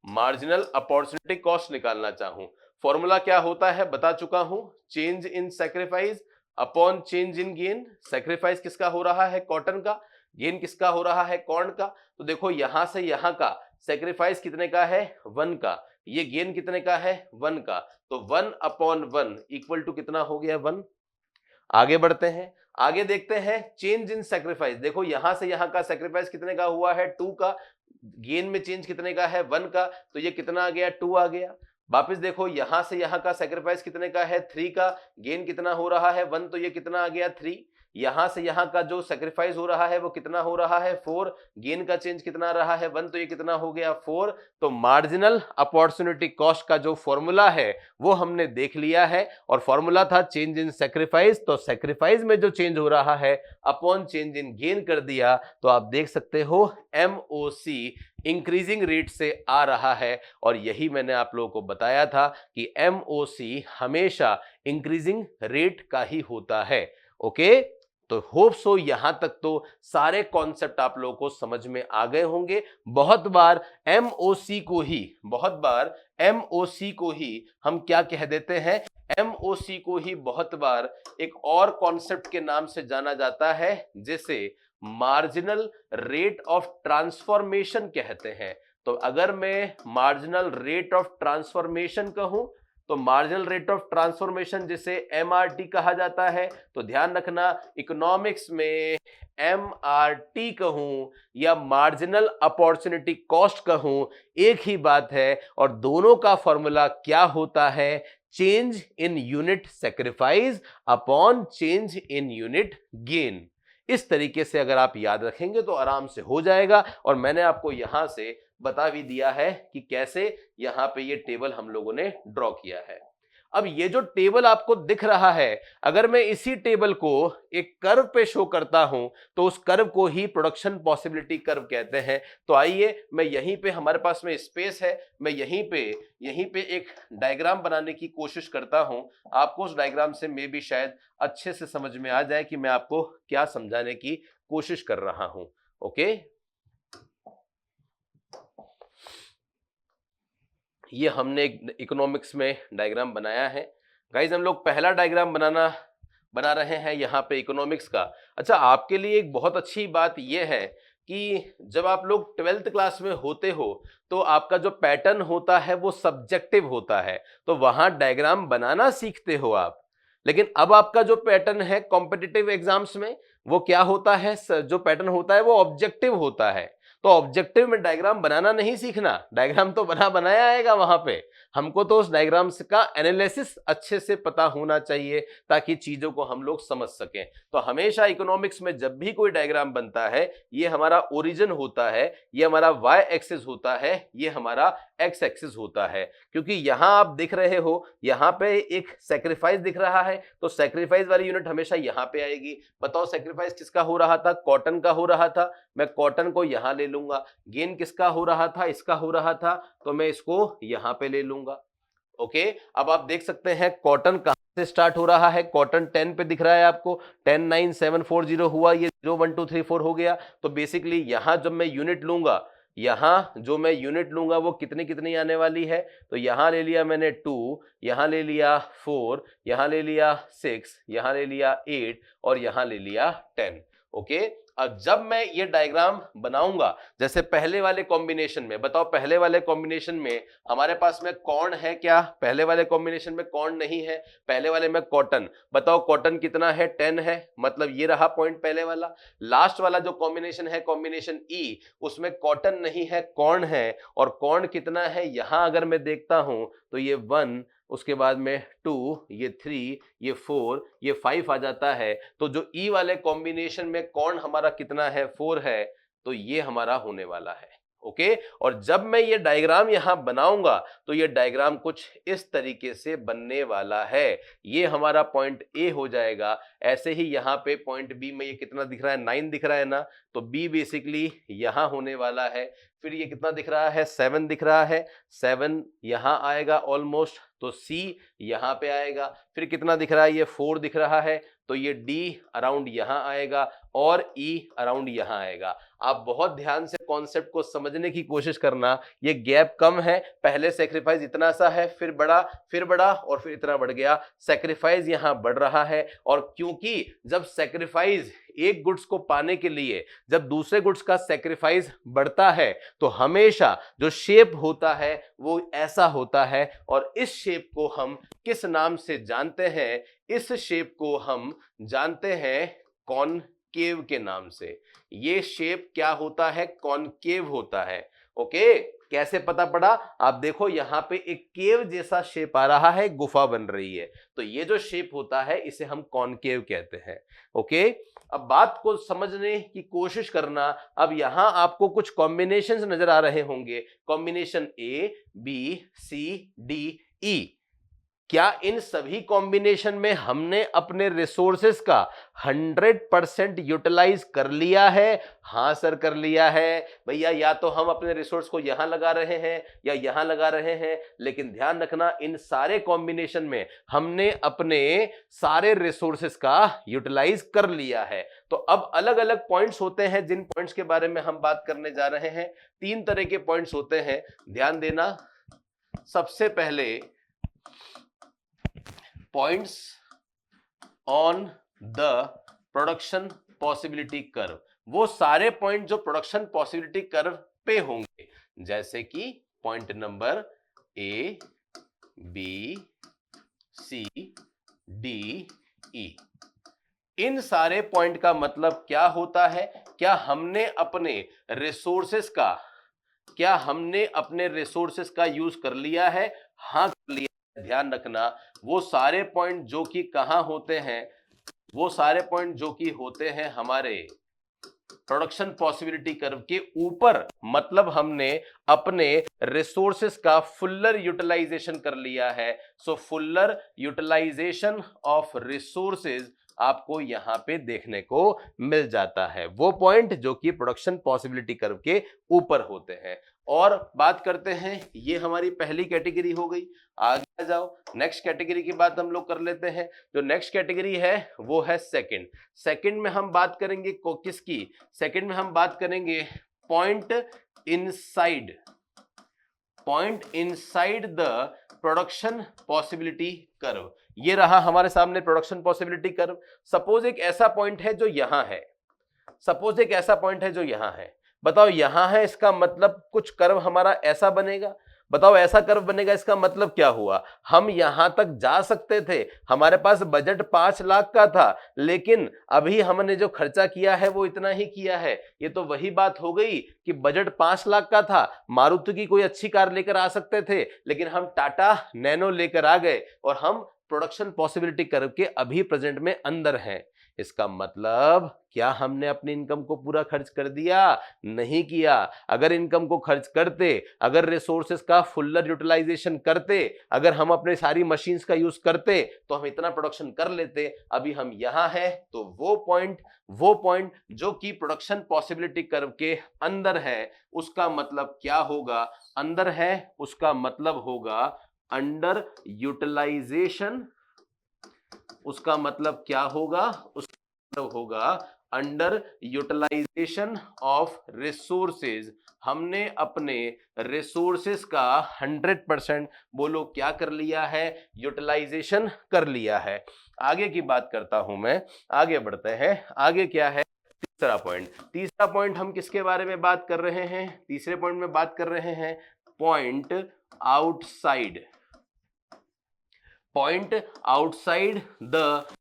मार्जिनल अपॉर्चुनिटी कॉस्ट निकालना चाहूं, फॉर्मूला क्या होता है बता चुका हूं, change in sacrifice upon change in gain. Sacrifice किसका हो रहा है? कॉटन का। गेन किसका हो रहा है? कॉर्न का। तो देखो यहां से यहां का सैक्रिफाइस कितने का है? 1 का। ये गेन कितने का है? 1 का। तो 1 अपॉन 1 इक्वल टू कितना हो गया? 1। आगे बढ़ते हैं, आगे देखते हैं चेंज इन सैक्रिफाइस। देखो यहां से यहां का सैक्रिफाइस कितने का हुआ है? 2 का। गेन में चेंज कितने का है? 1 का। तो ये कितना आ गया? 2 आ गया। वापस देखो यहां से यहां का सैक्रिफाइस कितने का है? 3 का। गेन कितना हो रहा है? 1। तो ये कितना आ गया? 3। यहां से यहां का जो सैक्रिफाइस हो रहा है वो कितना हो रहा है? 4। गेन का चेंज कितना रहा है? 1। तो ये कितना हो गया? 4। तो मार्जिनल अपॉर्चुनिटी कॉस्ट का जो फॉर्मूला है वो हमने देख लिया है, और फॉर्मूला था चेंज इन सैक्रिफाइस। तो सैक्रिफाइस में जो चेंज हो रहा है अपॉन चेंज इन गेन कर दिया, तो आप देख सकते हो एमओसी इंक्रीजिंग रेट से आ रहा है। और यही मैंने आप लोगों को बताया था कि एमओसी हमेशा इंक्रीजिंग रेट का ही होता है। ओके, तो होप सो यहां तक तो सारे कॉन्सेप्ट आप लोगों को समझ में आ गए होंगे। बहुत बार एमओसी को ही हम क्या कह देते हैं? एमओसी को ही बहुत बार एक और कॉन्सेप्ट के नाम से जाना जाता है, जिसे मार्जिनल रेट ऑफ ट्रांसफॉर्मेशन कहते हैं। तो अगर मैं मार्जिनल रेट ऑफ ट्रांसफॉर्मेशन कहूं, तो मार्जिनल रेट ऑफ ट्रांसफॉर्मेशन जिसे एमआरटी कहा जाता है, तो ध्यान रखना इकोनॉमिक्स में एमआरटी कहूं या मार्जिनल अपॉर्चुनिटी कॉस्ट कहूं, एक ही बात है। और दोनों का फॉर्मूला क्या होता है? Change in unit sacrifice upon change in unit gain. इस तरीके से अगर आप याद रखेंगे तो आराम से हो जाएगा। और मैंने आपको यहां से बता भी दिया है कि कैसे यहां पे ये टेबल हम लोगों ने ड्रॉ किया है। अब ये जो टेबल आपको दिख रहा है, अगर मैं इसी टेबल को एक कर्व पे शो करता हूं तो उस कर्व को ही प्रोडक्शन पॉसिबिलिटी कर्व कहते हैं। तो आइए मैं यहीं पे, हमारे पास में स्पेस है, मैं यहीं पे एक डायग्राम बनाने की कोशिश करता हूं। आपको उस डायग्राम से मे भी शायद अच्छे से समझ में आ जाए कि मैं आपको क्या समझाने की कोशिश कर रहा हूं। ओके, ये हमने इकोनॉमिक्स में डायग्राम बनाया है। गाइज हम लोग पहला डायग्राम बना रहे हैं यहाँ पे इकोनॉमिक्स का। अच्छा, आपके लिए एक बहुत अच्छी बात यह है कि जब आप लोग 12th क्लास में होते हो तो आपका जो पैटर्न होता है वो सब्जेक्टिव होता है, तो वहां डायग्राम बनाना सीखते हो आप। लेकिन अब आपका जो पैटर्न है कॉम्पिटिटिव एग्जाम्स में, वो क्या होता है? जो पैटर्न होता है वो ऑब्जेक्टिव होता है। तो ऑब्जेक्टिव में डायग्राम बनाना नहीं सीखना, डायग्राम तो बनाया आएगा वहां पे। हमको तो उस डायग्राम का एनालिसिस अच्छे से पता होना चाहिए ताकि चीजों को हम लोग समझ सकें। तो हमेशा इकोनॉमिक्स में जब भी कोई डायग्राम बनता है, ये हमारा ओरिजिन होता है, ये हमारा वाई एक्सिस होता है, ये हमारा एक्स एक्सिस होता है। क्योंकि यहां आप दिख रहे हो, यहां पे एक सैक्रिफाइस दिख रहा है, तो सैक्रिफाइस वाली यूनिट हमेशा यहां पे आएगी। बताओ सैक्रिफाइस किसका हो रहा था? कॉटन का हो रहा था। मैं कॉटन को यहां ले लूंगा। गेन किसका हो रहा था? इसका हो रहा था, तो मैं इसको यहां पे ले लूंगा। ओके, अब आप देख सकते हैं कॉटन कहां से स्टार्ट हो रहा है। कॉटन 10 पे दिख रहा है आपको, 10 9 7 4 0 हुआ, ये 0 1 2 3 4 हो गया। तो बेसिकली यहां जब मैं यूनिट लूंगा, यहां जो मैं यूनिट लूंगा वो कितनी कितनी आने वाली है? तो यहां ले लिया मैंने 2, यहां ले लिया 4, यहां ले लिया 6, यहां ले लिया 8 और यहां ले लिया 10। ओके, अब जब मैं ये डायग्राम बनाऊंगा, जैसे पहले वाले कॉम्बिनेशन में, बताओ पहले वाले कॉम्बिनेशन में हमारे पास में कौन है क्या? पहले वाले कॉम्बिनेशन में कौन नहीं है? पहले वाले में कॉटन। बताओ कॉटन कितना है? 10 है, मतलब ये रहा पॉइंट पहले वाला। लास्ट वाला जो कॉम्बिनेशन है, कॉम्बिनेशन ई, उसमें कॉटन नहीं है, कॉर्न है। और कॉर्न कितना है? यहां अगर मैं देखता हूं तो ये 1, उसके बाद में 2, ये 3, ये 4, ये 5 आ जाता है। तो जो ई वाले कॉम्बिनेशन में कौन हमारा कितना है? 4 है। तो ये हमारा होने वाला है। ओके। और जब मैं ये डायग्राम यहां बनाऊंगा तो ये डायग्राम कुछ इस तरीके से बनने वाला है। ये हमारा पॉइंट ए हो जाएगा। ऐसे ही यहां पे पॉइंट बी में ये कितना दिख रहा है, 9 दिख रहा है ना, तो बी बेसिकली यहां होने वाला है। फिर ये कितना दिख रहा है, 7 दिख रहा है, 7 यहां आएगा ऑलमोस्ट, तो सी यहां पे आएगा। फिर कितना दिख रहा है, ये 4 दिख रहा है, तो ये डी अराउंड यहां आएगा और ई अराउंड यहां आएगा। आप बहुत ध्यान से कॉन्सेप्ट को समझने की कोशिश करना। ये गैप कम है, पहले सेक्रीफाइस इतना सा है, फिर बड़ा और फिर इतना बढ़ गया। सेक्रीफाइस यहां बढ़ रहा है, और क्योंकि जब सेक्रीफाइस एक गुड्स को पाने के लिए जब दूसरे गुड्स का सेक्रीफाइस बढ़ता है तो हमेशा जो शेप होता है वो ऐसा होता है। और इस शेप को हम किस नाम से जानते हैं? इस शेप को हम जानते हैं कॉनकेव के नाम से। ये शेप क्या होता है? कॉनकेव होता है। ओके, कैसे पता पड़ा? आप देखो यहां पे एक केव जैसा शेप आ रहा है, गुफा बन रही है, तो ये जो शेप होता है इसे हम कॉनकेव कहते हैं। ओके, अब बात को समझने की कोशिश करना। अब यहां आपको कुछ कॉम्बिनेशंस नजर आ रहे होंगे, combination A B C D E. क्या इन सभी कॉम्बिनेशन में हमने अपने रिसोर्सेस का 100% यूटिलाइज कर लिया है? हां सर, कर लिया है भैया। या तो हम अपने रिसोर्स को यहां लगा रहे हैं या यहां लगा रहे हैं, लेकिन ध्यान रखना इन सारे कॉम्बिनेशन में हमने अपने सारे रिसोर्सेस का यूटिलाइज कर लिया है। तो अब अलग अलग पॉइंट्स होते हैं जिन पॉइंट्स के बारे में हम बात करने जा रहे हैं। 3 तरह के पॉइंट्स होते हैं, ध्यान देना। सबसे पहले points on the production possibility curve, वो सारे पॉइंट जो प्रोडक्शन पॉसिबिलिटी कर्व पे होंगे, जैसे कि point number A B C D E. इन सारे पॉइंट का मतलब क्या होता है? क्या हमने अपने रिसोर्सेस का यूज कर लिया है? हाँ, कर लिया। ध्यान रखना, वो सारे पॉइंट जो कि कहां होते हैं, वो सारे पॉइंट जो कि होते हैं हमारे प्रोडक्शन पॉसिबिलिटी कर्व के ऊपर, मतलब हमने अपने रिसोर्सेस का फुल्लर यूटिलाइजेशन कर लिया है। सो फुल्लर यूटिलाइजेशन ऑफ रिसोर्सेज आपको यहां पे देखने को मिल जाता है, वो पॉइंट जो कि प्रोडक्शन पॉसिबिलिटी कर्व के ऊपर होते हैं। और बात करते हैं, ये हमारी पहली कैटेगरी हो गई। आगे आ जाओ, नेक्स्ट कैटेगरी की बात हम लोग कर लेते हैं। जो नेक्स्ट कैटेगरी है वो है सेकंड। सेकंड में हम बात करेंगे किसकी? सेकंड में हम बात करेंगे point inside the production possibility curve. ये रहा हमारे सामने प्रोडक्शन पॉसिबिलिटी कर्व। सपोज एक ऐसा पॉइंट है जो यहां है, बताओ यहां है, इसका मतलब कुछ कर्व हमारा ऐसा बनेगा। बताओ ऐसा कर्व बनेगा, इसका मतलब क्या हुआ? हम यहां तक जा सकते थे, हमारे पास बजट 5 लाख का था, लेकिन अभी हमने जो खर्चा किया है वो इतना ही किया है। ये तो वही बात हो गई कि बजट 5 लाख का था, मारुति की कोई अच्छी कार लेकर आ सकते थे, लेकिन हम टाटा नैनो लेकर आ गए और हम प्रोडक्शन पॉसिबिलिटी कर्व के अभी प्रेजेंट में अंदर हैं। इसका मतलब क्या हमने अपनी इनकम को पूरा खर्च कर दिया? नहीं किया। अगर इनकम को खर्च करते, अगर रिसोर्सेस का फुल्लर यूटिलाइजेशन करते, अगर हम अपने सारी मशीन्स का यूज करते, तो हम इतना प्रोडक्शन कर लेते। अभी हम यहां हैं, तो वो पॉइंट जो कि प्रोडक्शन पॉसिबिलिटी कर्व के अंदर है, उसका मतलब क्या होगा? अंदर है उसका मतलब होगा अंडर यूटिलाइजेशन। उसका मतलब क्या होगा? उसका मतलब होगा अंडर यूटिलाइजेशन ऑफ रिसोर्सेज। हमने अपने रिसोर्सेज का 100% बोलो क्या कर लिया है? यूटिलाइजेशन कर लिया है। आगे की बात करता हूं मैं, आगे बढ़ते हैं। आगे क्या है? तीसरा पॉइंट हम किसके बारे में बात कर रहे हैं? तीसरे पॉइंट में बात कर रहे हैं point outside the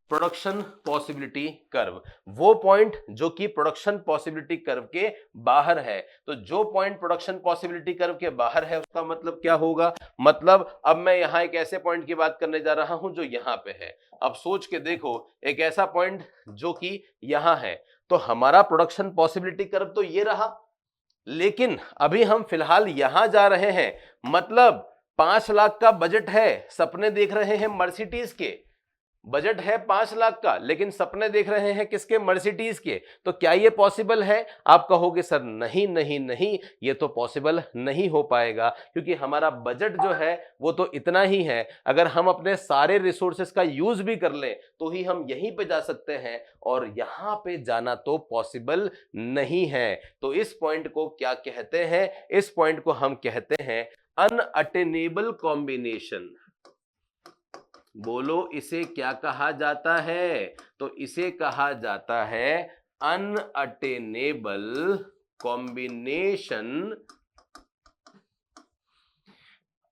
production possibility curve. वो पॉइंट जो कि प्रोडक्शन पॉसिबिलिटी कर्व के बाहर है। तो जो पॉइंट प्रोडक्शन पॉसिबिलिटी कर्व के बाहर है, उसका मतलब क्या होगा? मतलब अब मैं यहां एक ऐसे पॉइंट की बात करने जा रहा हूं जो यहां पे है। अब सोच के देखो, एक ऐसा पॉइंट जो कि यहां है, तो हमारा प्रोडक्शन पॉसिबिलिटी कर्व तो ये रहा, लेकिन अभी हम फिलहाल यहां जा रहे हैं, मतलब 5 लाख का बजट है, सपने देख रहे हैं मर्सिडीज के, बजट है 5 लाख का, लेकिन सपने देख रहे हैं किसके? मर्सिडीज के। तो क्या ये पॉसिबल है? आप कहोगे सर नहीं नहीं नहीं, ये तो पॉसिबल नहीं हो पाएगा, क्योंकि हमारा बजट जो है वो तो इतना ही है। अगर हम अपने सारे रिसोर्सेस का यूज भी कर लें तो ही हम यहीं पे जा सकते हैं, और यहां पे जाना तो पॉसिबल नहीं है। तो इस पॉइंट को क्या कहते हैं? इस पॉइंट को हम कहते हैं अनअटेनेबल कॉम्बिनेशन। बोलो, इसे क्या कहा जाता है? तो इसे कहा जाता है अनअटेनेबल कॉम्बिनेशन।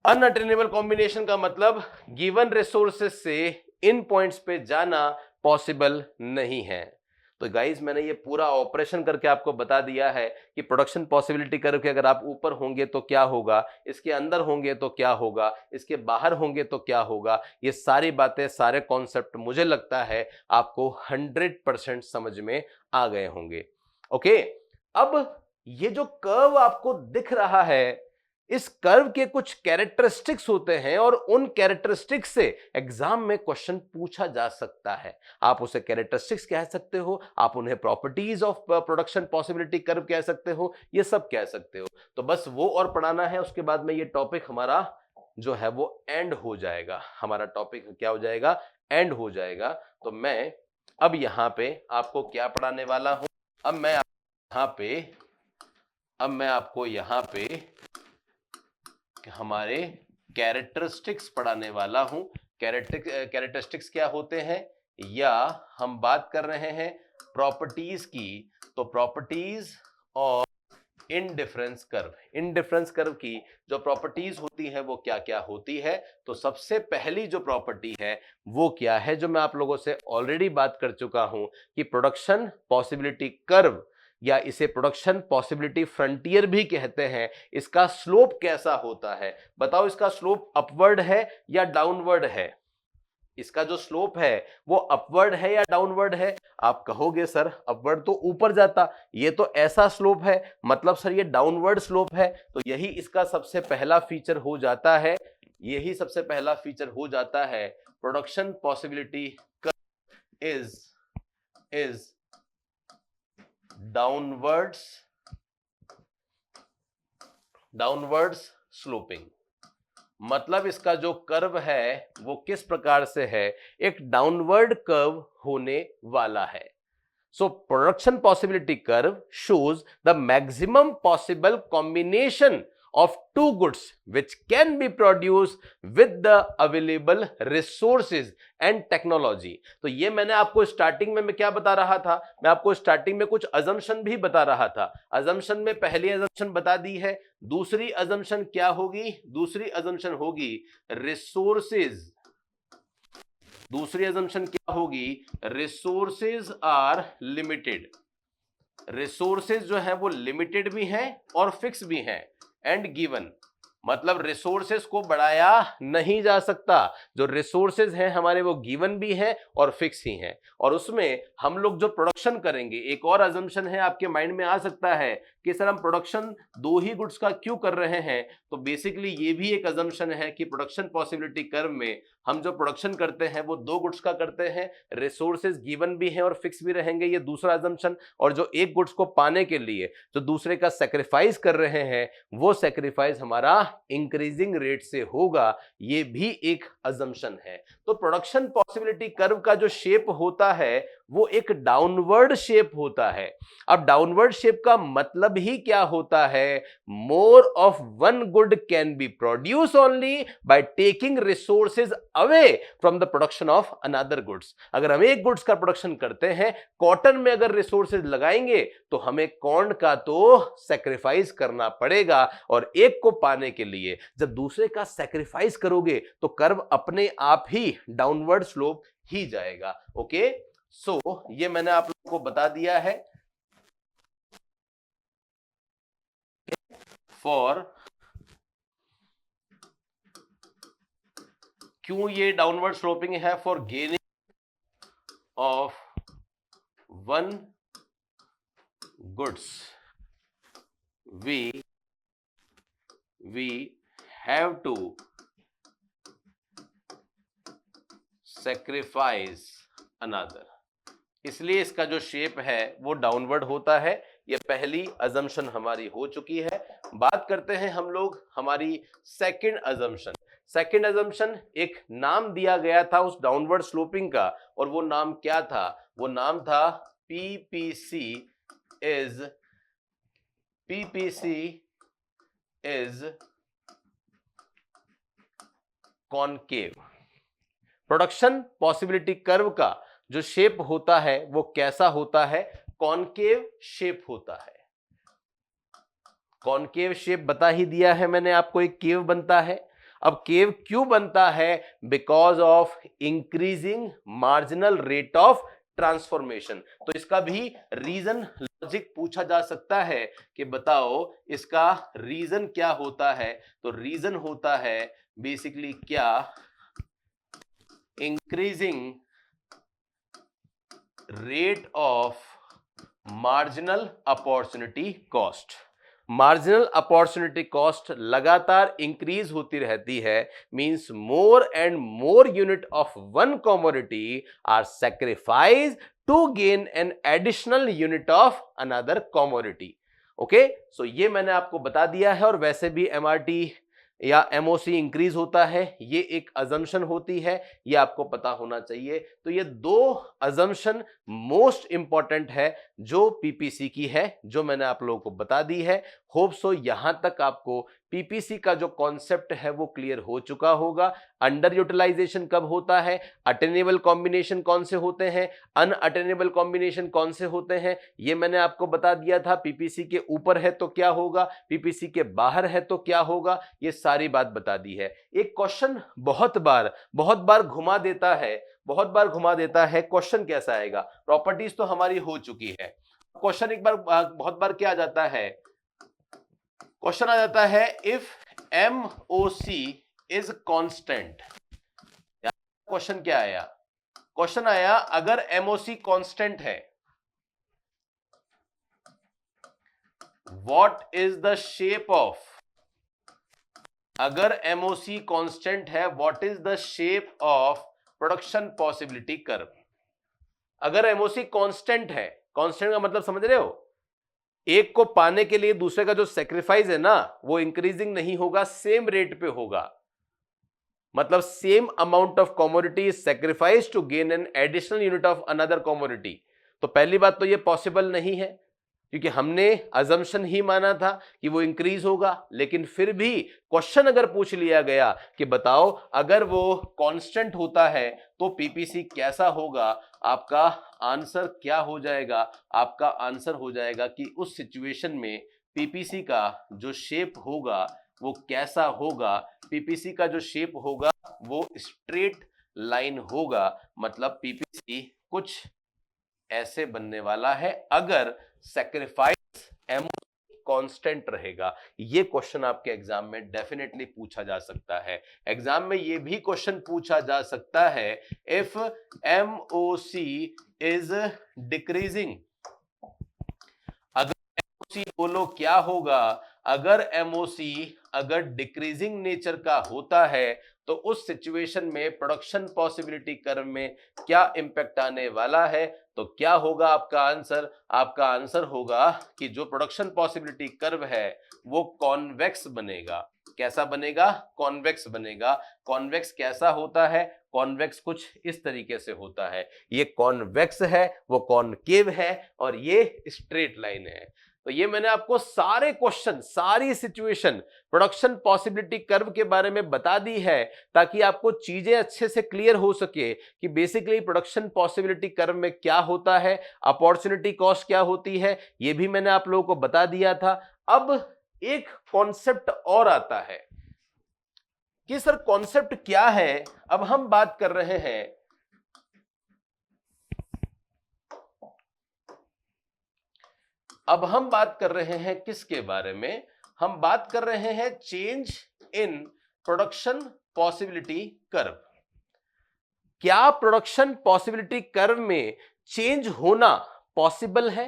अनअटेनेबल कॉम्बिनेशन का मतलब गिवन रिसोर्सेस से इन पॉइंट्स पे जाना पॉसिबल नहीं है। तो गाइस, मैंने ये पूरा ऑपरेशन करके आपको बता दिया है कि प्रोडक्शन पॉसिबिलिटी कर्व के अगर आप ऊपर होंगे तो क्या होगा, इसके अंदर होंगे तो क्या होगा, इसके बाहर होंगे तो क्या होगा। ये सारी बातें, सारे कॉन्सेप्ट मुझे लगता है आपको 100% समझ में आ गए होंगे। ओके, अब ये जो कर्व आपको दिख रहा है, इस कर्व के कुछ कैरेक्टरिस्टिक्स होते हैं, और उन कैरेक्टरिस्टिक्स से एग्जाम में क्वेश्चन पूछा जा सकता है। आप उसे कैरेक्टरिस्टिक्स कह सकते हो, आप उन्हें properties of production possibility curve कह सकते हो, ये सब कह सकते हो। तो बस वो और पढ़ाना है, उसके बाद में ये टॉपिक हमारा जो है वो एंड हो जाएगा। हमारा टॉपिक क्या हो जाएगा? एंड हो जाएगा। तो मैं अब यहां पे आपको क्या पढ़ाने वाला हूं? अब मैं आपको यहां पे हमारे कैरेक्टरिस्टिक्स पढ़ाने वाला हूं। कैरेक्टरिस्टिक्स क्या होते हैं, या हम बात कर रहे हैं प्रॉपर्टीज की। तो प्रॉपर्टीज और इनडिफरेंस कर्व, इनडिफरेंस कर्व की जो प्रॉपर्टीज होती है वो क्या क्या होती है? तो सबसे पहली जो प्रॉपर्टी है वो क्या है, जो मैं आप लोगों से ऑलरेडी बात कर चुका हूं, कि प्रोडक्शन पॉसिबिलिटी कर्व, या इसे प्रोडक्शन पॉसिबिलिटी फ्रंटियर भी कहते हैं, इसका स्लोप कैसा होता है? बताओ, इसका स्लोप अपवर्ड है या डाउनवर्ड है? इसका जो स्लोप है वो अपवर्ड है या डाउनवर्ड है? आप कहोगे सर अपवर्ड तो ऊपर जाता, ये तो ऐसा स्लोप है, मतलब सर ये डाउनवर्ड स्लोप है। तो यही इसका सबसे पहला फीचर हो जाता है, यही सबसे पहला फीचर हो जाता है। Production possibility curve is downwards sloping. मतलब इसका जो कर्व है वो किस प्रकार से है? एक डाउनवर्ड कर्व होने वाला है। So production possibility curve shows the maximum possible combination of two goods which can be produced with the available resources and technology। तो ये मैंने आपको स्टार्टिंग में मैं क्या बता रहा था? मैं आपको स्टार्टिंग में कुछ अजम्पशन भी बता रहा था। अजम्पशन में पहली अजम्पशन बता दी है, दूसरी अजम्पशन क्या होगी? दूसरी अजम्पशन होगी रिसोर्सेज। दूसरी अजम्पशन क्या होगी? Resources are limited. रिसोर्सेज जो है वो लिमिटेड भी हैं और फिक्स भी हैं, एंड गिवन। मतलब रिसोर्सेज को बढ़ाया नहीं जा सकता। जो रिसोर्सेज हैं हमारे वो गिवन भी हैं और फिक्स ही हैं, और उसमें हम लोग जो प्रोडक्शन करेंगे, एक और अजम्पशन है आपके माइंड में आ सकता है कि सर हम प्रोडक्शन दो ही गुड्स का क्यों कर रहे हैं? तो बेसिकली ये भी एक अजम्पशन है कि प्रोडक्शन पॉसिबिलिटी कर्व में हम जो प्रोडक्शन करते हैं वो दो गुड्स का करते हैं, रिसोर्सेज गिवन भी हैं और फिक्स भी रहेंगे, ये दूसरा अजम्पशन। और जो एक गुड्स को पाने के लिए जो दूसरे का सेक्रीफाइस कर रहे हैं, वो सेक्रीफाइस हमारा इंक्रीजिंग रेट से होगा, ये भी एक अजम्पशन है। तो प्रोडक्शन पॉसिबिलिटी कर्व का जो शेप होता है वो एक डाउनवर्ड शेप होता है। अब डाउनवर्ड शेप का मतलब ही क्या होता है? More of one good can be produce only by taking resources away from the production of another goods. अगर हम एक गुड्स का प्रोडक्शन करते हैं, कॉटन में अगर रिसोर्सेज लगाएंगे तो हमें कॉर्न का तो सेक्रीफाइस करना पड़ेगा, और एक को पाने के लिए जब दूसरे का सेक्रीफाइस करोगे तो कर्व अपने आप ही डाउनवर्ड स्लोप ही जाएगा। ओके, सो ये मैंने आप लोगों को बता दिया है। फॉर क्यों ये डाउनवर्ड स्लोपिंग है? For gaining of one goods we have to sacrifice another, इसलिए इसका जो शेप है वो डाउनवर्ड होता है। ये पहली अजम्पशन हमारी हो चुकी है। बात करते हैं हम लोग हमारी सेकंड अजम्पशन। सेकंड अजम्पशन, एक नाम दिया गया था उस डाउनवर्ड स्लोपिंग का, और वो नाम क्या था? वो नाम था PPC is concave. Production possibility curve का जो शेप होता है वो कैसा होता है? कॉनकेव शेप होता है। कॉनकेव शेप बता ही दिया है मैंने आपको, एक केव बनता है। अब केव क्यों बनता है? Because of increasing marginal rate of transformation. तो इसका भी रीजन लॉजिक पूछा जा सकता है कि बताओ इसका रीजन क्या होता है? तो रीजन होता है बेसिकली क्या? Increasing rate of marginal opportunity cost. Marginal opportunity cost लगातार इंक्रीज होती रहती है, means more and more unit of one commodity are sacrifice to gain an additional unit of another commodity. Okay, so ये मैंने आपको बता दिया है। और वैसे भी MRT या MOC इंक्रीज होता है, ये एक अजम्पशन होती है, ये आपको पता होना चाहिए। तो ये दो अजम्पशन मोस्ट इंपॉर्टेंट है जो PPC की है, जो मैंने आप लोगों को बता दी है। होप सो यहां तक आपको PPC का जो कॉन्सेप्ट है वो क्लियर हो चुका होगा। अंडर यूटिलाइजेशन कब होता है, अटेनेबल कॉम्बिनेशन कौन से होते हैं, अनअटेनेबल कॉम्बिनेशन कौन से होते हैं, ये मैंने आपको बता दिया था। PPC के ऊपर है तो क्या होगा, PPC के बाहर है तो क्या होगा, ये सारी बात बता दी है। एक क्वेश्चन बहुत बार घुमा देता है, क्वेश्चन कैसा आएगा? प्रॉपर्टीज तो हमारी हो चुकी है। क्वेश्चन एक बार बहुत बार क्या आ जाता है? क्वेश्चन आ जाता है if MOC is constant. Question क्या आया? क्वेश्चन आया अगर MOC कांस्टेंट है, what is the shape of? अगर MOC कांस्टेंट है, what is the shape of production possibility curve? अगर MOC कांस्टेंट है, कांस्टेंट का मतलब समझ रहे हो? एक को पाने के लिए दूसरे का जो सेक्रीफाइस है ना, वो इंक्रीजिंग नहीं होगा, सेम रेट पे होगा। मतलब same amount of commodity is sacrifice to gain an additional unit of another commodity. तो पहली बात तो ये पॉसिबल नहीं है, क्योंकि हमने अजम्पशन ही माना था कि वो इंक्रीज होगा। लेकिन फिर भी क्वेश्चन अगर पूछ लिया गया कि बताओ अगर वो कांस्टेंट होता है तो PPC कैसा होगा, आपका आंसर क्या हो जाएगा? आपका आंसर हो जाएगा कि उस सिचुएशन में PPC का जो शेप होगा वो कैसा होगा? PPC का जो शेप होगा वो स्ट्रेट लाइन होगा। मतलब PPC कुछ ऐसे बनने वाला है अगर सैक्रिफाइस MOC कांस्टेंट रहेगा। ये क्वेश्चन आपके एग्जाम में डेफिनेटली पूछा जा सकता है। एग्जाम में ये भी क्वेश्चन पूछा जा सकता है इफ MOC इज डिक्रीजिंग। अगर MOC बोलो क्या होगा? अगर MOC अगर डिक्रीजिंग नेचर का होता है तो उस सिचुएशन में प्रोडक्शन पॉसिबिलिटी कर्व में क्या इंपैक्ट आने वाला है? तो क्या होगा आपका आंसर? आपका आंसर होगा कि जो प्रोडक्शन पॉसिबिलिटी कर्व है वो कॉन्वेक्स बनेगा। कैसा बनेगा? कॉन्वेक्स बनेगा। कॉन्वेक्स कैसा होता है? कॉन्वेक्स कुछ इस तरीके से होता है। ये कॉन्वेक्स है, वो कॉनकेव है, और ये स्ट्रेट लाइन है। तो ये मैंने आपको सारे क्वेश्चन, सारी सिचुएशन प्रोडक्शन पॉसिबिलिटी कर्व के बारे में बता दी है, ताकि आपको चीजें अच्छे से क्लियर हो सके कि बेसिकली प्रोडक्शन पॉसिबिलिटी कर्व में क्या होता है, अपॉर्चुनिटी कॉस्ट क्या होती है, ये भी मैंने आप लोगों को बता दिया था। अब एक कॉन्सेप्ट और आता है कि सर कॉन्सेप्ट क्या है? अब हम बात कर रहे हैं किसके बारे में? हम बात कर रहे हैं change in production possibility curve. क्या प्रोडक्शन पॉसिबिलिटी कर्व में चेंज होना पॉसिबल है?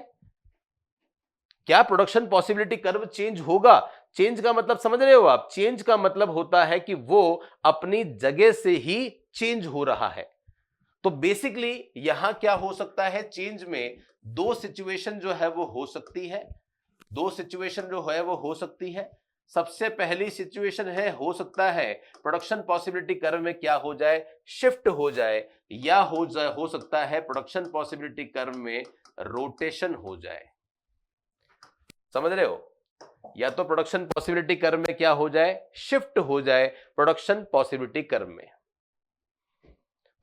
क्या प्रोडक्शन पॉसिबिलिटी कर्व चेंज होगा? चेंज का मतलब समझ रहे हो आप? चेंज का मतलब होता है कि वो अपनी जगह से ही चेंज हो रहा है। तो बेसिकली यहां क्या हो सकता है, चेंज में दो सिचुएशन जो है वो हो सकती है, दो सिचुएशन जो है वो हो सकती है। सबसे पहली सिचुएशन है, हो सकता है प्रोडक्शन पॉसिबिलिटी कर्व में क्या हो जाए, शिफ्ट हो जाए, या हो सकता है प्रोडक्शन पॉसिबिलिटी कर्व में रोटेशन हो जाए। समझ रहे हो? या तो प्रोडक्शन पॉसिबिलिटी कर्व में क्या हो जाए, शिफ्ट हो जाए प्रोडक्शन पॉसिबिलिटी कर्व में।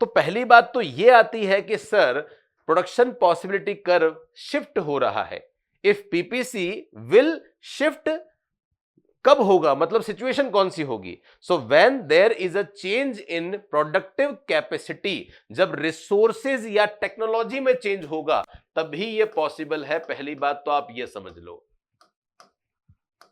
तो पहली बात तो यह आती है कि sir production possibility curve shift हो रहा है। इफ पीपीसी विल शिफ्ट, कब होगा, मतलब सिचुएशन कौन सी होगी? So when there is a change in productive capacity, जब रिसोर्सेज या टेक्नोलॉजी में चेंज होगा तभी ये पॉसिबल है। पहली बात तो आप ये समझ लो,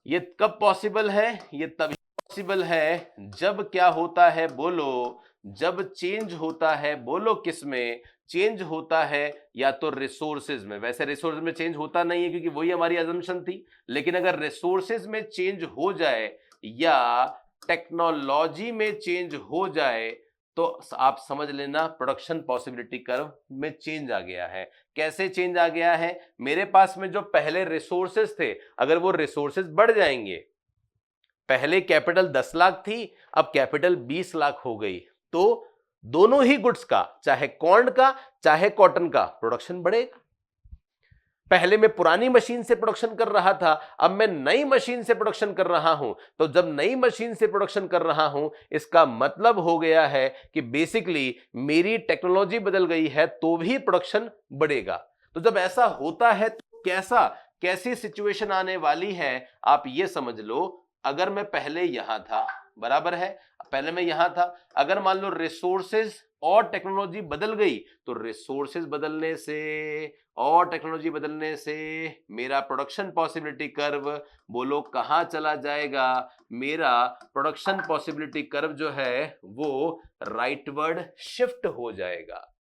ये कब पॉसिबल है? ये तभी पॉसिबल है जब क्या होता है बोलो, जब चेंज होता है, बोलो किस में चेंज होता है? या तो रिसोर्सेज में। वैसे रिसोर्सेज में चेंज होता नहीं है क्योंकि वही हमारी अजम्पशन थी, लेकिन अगर रिसोर्सेज में चेंज हो जाए या टेक्नोलॉजी में चेंज हो जाए तो आप समझ लेना प्रोडक्शन पॉसिबिलिटी कर्व में चेंज आ गया है। कैसे चेंज आ गया है? मेरे पास में जो पहले रिसोर्सेज थे, अगर वो रिसोर्सेज बढ़ जाएंगे, पहले कैपिटल 10 लाख थी, अब कैपिटल 20 लाख हो गई, तो दोनों ही गुड्स का, चाहे कॉर्न का चाहे कॉटन का, प्रोडक्शन बढ़ेगा। पहले मैं पुरानी मशीन से प्रोडक्शन कर रहा था, अब मैं नई मशीन से प्रोडक्शन कर रहा हूं, तो जब नई मशीन से प्रोडक्शन कर रहा हूं इसका मतलब हो गया है कि बेसिकली मेरी टेक्नोलॉजी बदल गई है तो भी प्रोडक्शन बढ़ेगा। तो जब ऐसा होता है तो कैसी सिचुएशन आने वाली है आप ये समझ लो। अगर मैं पहले यहां था, बराबर है, पहले मैं यहां था, अगर मान लो रिसोर्सेज और टेक्नोलॉजी बदल गई तो रिसोर्सेज बदलने से और टेक्नोलॉजी बदलने से मेरा प्रोडक्शन पॉसिबिलिटी कर्व बोलो कहां चला जाएगा? मेरा प्रोडक्शन पॉसिबिलिटी कर्व जो है वो राइटवर्ड शिफ्ट हो जाएगा।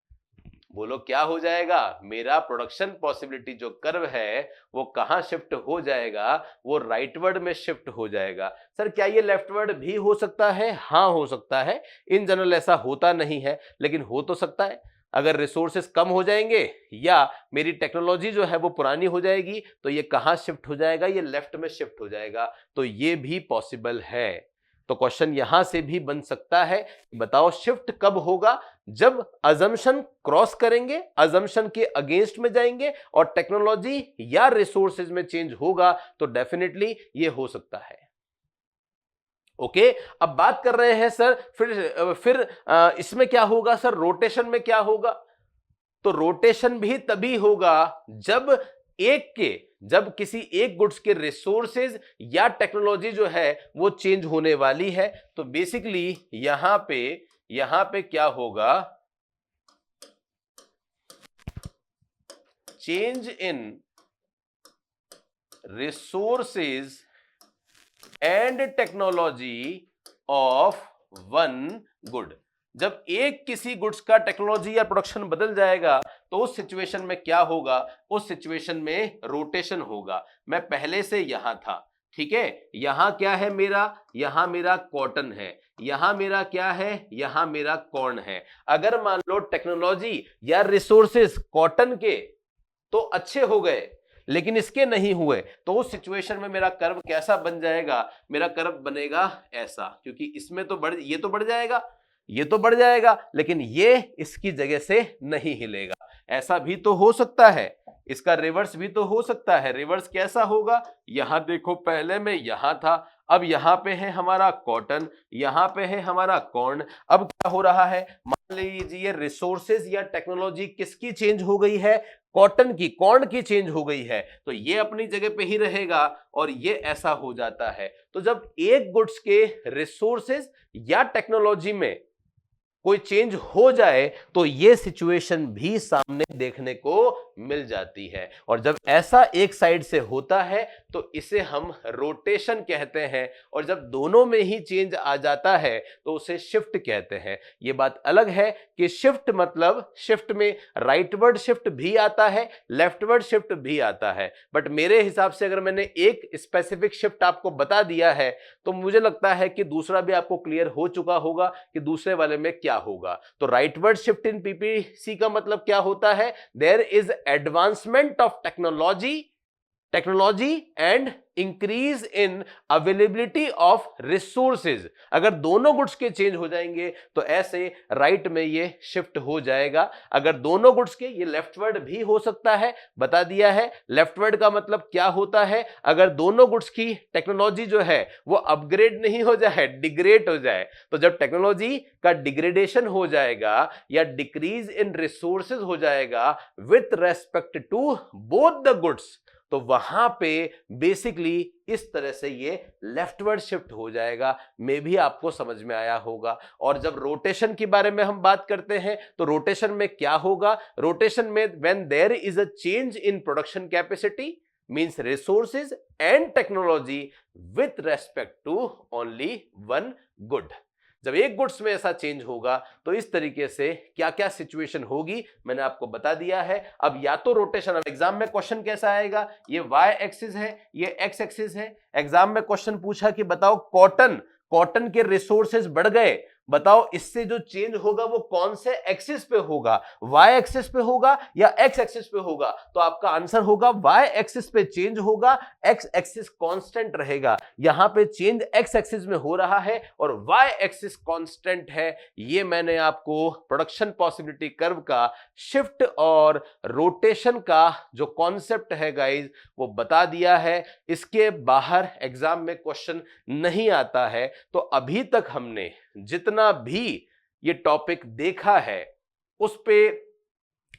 बोलो क्या हो जाएगा? मेरा प्रोडक्शन पॉसिबिलिटी जो कर्व है वो कहां शिफ्ट हो जाएगा? वो राइटवर्ड में शिफ्ट हो जाएगा। सर क्या ये लेफ्टवर्ड भी हो सकता है? हाँ हो सकता है। इन जनरल ऐसा होता नहीं है लेकिन हो तो सकता है। अगर रिसोर्सेस कम हो जाएंगे या मेरी टेक्नोलॉजी जो है वो पुरानी हो जाएगी तो ये कहां शिफ्ट हो जाएगा? ये लेफ्ट में शिफ्ट हो जाएगा। तो ये भी पॉसिबल है। तो क्वेश्चन यहां से भी बन सकता है, बताओ शिफ्ट कब होगा? जब अजम्पशन क्रॉस करेंगे, अजम्पशन के अगेंस्ट में जाएंगे और टेक्नोलॉजी या रिसोर्सेज में चेंज होगा तो डेफिनेटली ये हो सकता है। ओके, अब बात कर रहे हैं सर फिर इसमें क्या होगा सर? रोटेशन में क्या होगा? तो रोटेशन भी तभी होगा जब किसी एक गुड्स के रिसोर्सेज या टेक्नोलॉजी जो है वो चेंज होने वाली है। तो बेसिकली यहां पे क्या होगा? Change in resources and technology of one good. जब एक किसी गुड्स का टेक्नोलॉजी या प्रोडक्शन बदल जाएगा तो उस सिचुएशन में क्या होगा? उस सिचुएशन में रोटेशन होगा। मैं पहले से यहां था, ठीक है, यहां क्या है मेरा? यहां मेरा कॉटन है, यहां मेरा क्या है? यहां मेरा कॉर्न है। अगर मान लो टेक्नोलॉजी या रिसोर्सेस कॉटन के तो अच्छे हो गए लेकिन इसके नहीं हुए तो उस सिचुएशन में मेरा कर्व कैसा बन जाएगा? मेरा कर्व बनेगा ऐसा, क्योंकि इसमें तो ये तो बढ़ जाएगा, ये तो बढ़ जाएगा लेकिन ये इसकी जगह से नहीं हिलेगा। ऐसा भी तो हो सकता है, इसका रिवर्स भी तो हो सकता है। रिवर्स कैसा होगा? यहां देखो, पहले मैं यहां था, अब यहां पे है हमारा कॉटन, यहां पे है हमारा कॉर्न। अब क्या हो रहा है? मान लीजिए रिसोर्सेज या टेक्नोलॉजी किसकी चेंज हो गई है? कॉटन की, कॉर्न की चेंज हो गई है, तो ये अपनी जगह पे ही रहेगा और ये ऐसा हो जाता है। तो जब एक गुड्स के रिसोर्सेज या टेक्नोलॉजी में कोई चेंज हो जाए तो ये सिचुएशन भी सामने देखने को मिल जाती है। और जब ऐसा एक साइड से होता है तो इसे हम रोटेशन कहते हैं, और जब दोनों में ही चेंज आ जाता है तो उसे शिफ्ट कहते हैं। ये बात अलग है कि शिफ्ट मतलब शिफ्ट में राइटवर्ड शिफ्ट भी आता है, लेफ्टवर्ड शिफ्ट भी आता है, बट मेरे हिसाब से अगर मैंने एक स्पेसिफिक शिफ्ट आपको बता दिया है तो मुझे लगता है कि दूसरा भी आपको क्लियर हो चुका होगा कि दूसरे वाले में क्या होगा। तो राइटवर्ड शिफ्ट इन पीपीसी का मतलब क्या होता है? There is advancement of technology and increase in availability of resources. अगर दोनों गुड्स के चेंज हो जाएंगे तो ऐसे राइट में ये शिफ्ट हो जाएगा। अगर दोनों गुड्स के, ये लेफ्टवर्ड भी हो सकता है, बता दिया है। लेफ्टवर्ड का मतलब क्या होता है? अगर दोनों गुड्स की टेक्नोलॉजी जो है वो अपग्रेड नहीं हो जाए, डिग्रेड हो जाए। तो जब टेक्नोलॉजी का डिग्रेडेशन हो जाएगा या डिक्रीज इन रिसोर्सेज हो जाएगा with respect to both the goods, तो वहां पे बेसिकली इस तरह से ये लेफ्टवर्ड शिफ्ट हो जाएगा। मे भी आपको समझ में आया होगा। और जब रोटेशन के बारे में हम बात करते हैं तो रोटेशन में क्या होगा? रोटेशन में when there is a change in production capacity means resources and technology with respect to only one good. जब एक गुड्स में ऐसा चेंज होगा तो इस तरीके से क्या क्या सिचुएशन होगी मैंने आपको बता दिया है। अब या तो रोटेशन, अब एग्जाम में क्वेश्चन कैसा आएगा? ये वाई एक्सिस है, ये एक्स एक्सिस है। एग्जाम में क्वेश्चन पूछा कि बताओ कॉटन के रिसोर्सेज बढ़ गए, बताओ इससे जो चेंज होगा वो कौन से एक्सिस पे होगा? वाई एक्सिस पे होगा या एक्स एक्सिस पे होगा? तो आपका आंसर होगा वाई एक्सिस पे चेंज होगा, एक्स एक्सिस कांस्टेंट रहेगा। यहां पे चेंज एक्स एक्सिस में हो रहा है और वाई एक्सिस कांस्टेंट है। ये मैंने आपको प्रोडक्शन पॉसिबिलिटी कर्व का शिफ्ट और रोटेशन का जो कॉन्सेप्ट है गाइज वो बता दिया है। इसके बाहर एग्जाम में क्वेश्चन नहीं आता है। तो अभी तक हमने जितना भी ये टॉपिक देखा है उस पे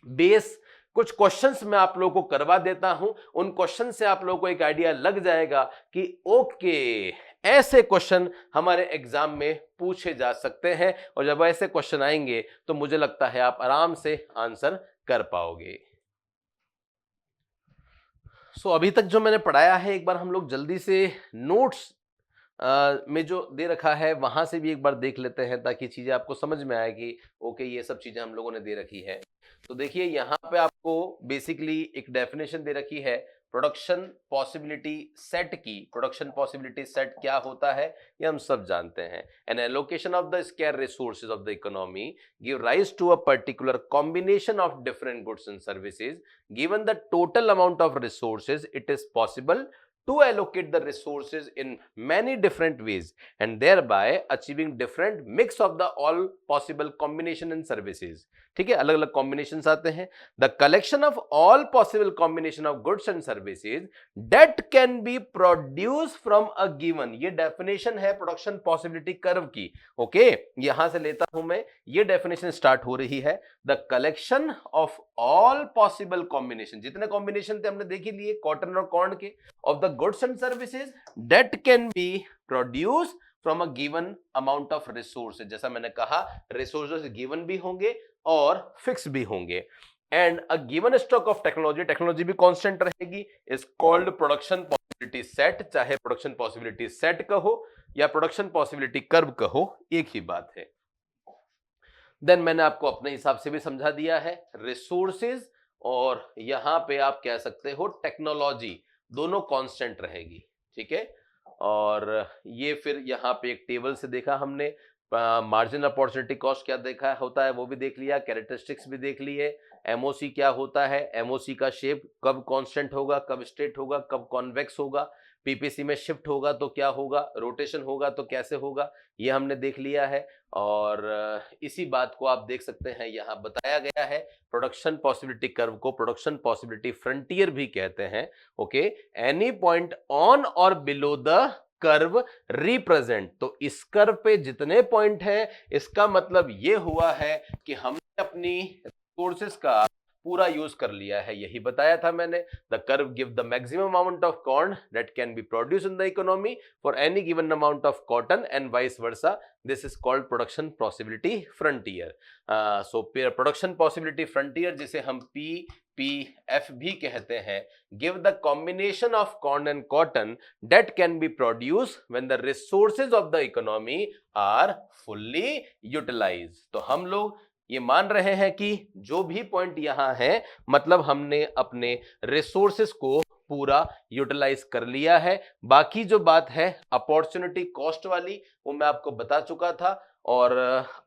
बेस कुछ क्वेश्चंस मैं आप लोगों को करवा देता हूं। उन क्वेश्चन से आप लोगों को एक आइडिया लग जाएगा कि ओके, ऐसे क्वेश्चन हमारे एग्जाम में पूछे जा सकते हैं, और जब ऐसे क्वेश्चन आएंगे तो मुझे लगता है आप आराम से आंसर कर पाओगे। सो अभी तक जो मैंने पढ़ाया है एक बार हम लोग जल्दी से नोट्स में जो दे रखा है वहां से भी एक बार देख लेते हैं ताकि चीजें आपको समझ में आए कि ओके ये सब चीजें हम लोगों ने दे रखी है। तो देखिए यहाँ पे आपको बेसिकली एक डेफिनेशन दे रखी है प्रोडक्शन पॉसिबिलिटी सेट की। प्रोडक्शन पॉसिबिलिटी सेट क्या होता है ये हम सब जानते हैं। An allocation of the scarce resources of the economy give rise to a particular combination of different goods and services given the total amount of resources it is possible to allocate the resources in many different ways and thereby achieving different mix of the all possible combination and services। ठीक है, अलग अलग combinations आते हैं। The collection of all possible combination of goods and services that can be produce from a given. ये definition है production possibility curve की। Okay, यहां से लेता हूं मैं, ये डेफिनेशन स्टार्ट हो रही है। The collection of all possible combination, जितने कॉम्बिनेशन थे हमने देख ही लिए कॉटन और कॉर्न के, of the goods and services that can be produce from a given amount of resources. जैसा मैंने कहा रिसोर्सेज गिवन भी होंगे और फिक्स भी होंगे। And a given stock of technology भी कांस्टेंट रहेगी, is called production possibility set. चाहे प्रोडक्शन पॉसिबिलिटी सेट कहो या प्रोडक्शन पॉसिबिलिटी कर्व कहो, एक ही बात है। देन मैंने आपको अपने हिसाब से भी समझा दिया है रिसोर्सेज, और यहां पे आप कह सकते हो टेक्नोलॉजी, दोनों कांस्टेंट रहेगी। ठीक है, और ये फिर यहाँ पे एक टेबल से देखा हमने, मार्जिन अपॉर्चुनिटी कॉस्ट क्या देखा होता है वो भी देख लिया, कैरेक्टरिस्टिक्स भी देख लिए, एमओसी क्या होता है, एमओसी का शेप कब कांस्टेंट होगा, कब स्ट्रेट होगा, कब कॉन्वेक्स होगा, पीपीसी में शिफ्ट होगा तो क्या होगा, रोटेशन होगा तो कैसे होगा, ये हमने देख लिया है। और इसी बात को आप देख सकते हैं यहाँ बताया गया है। प्रोडक्शन पॉसिबिलिटी कर्व को प्रोडक्शन पॉसिबिलिटी फ्रंटियर भी कहते हैं। ओके, एनी पॉइंट ऑन और बिलो द कर्व रिप्रेजेंट। तो इस कर्व पे जितने पॉइंट हैं इसका मतलब ये हुआ है कि हमने अपनी रिसोर्सेज का पूरा यूज कर लिया है। यही बताया था मैंने, the curve give the maximum amount of corn that can be produce in the economy for any given amount of cotton and vice versa. This is called production possibility frontier. So production possibility frontier जिसे हम PF भी कहते हैं, give the combination of corn and cotton that can be produce when the resources of the economy are fully utilise. तो हम लोग ये मान रहे हैं कि जो भी पॉइंट यहां है, मतलब हमने अपने रिसोर्सेज को पूरा यूटिलाइज कर लिया है। बाकी जो बात है अपॉर्चुनिटी कॉस्ट वाली, वो मैं आपको बता चुका था, और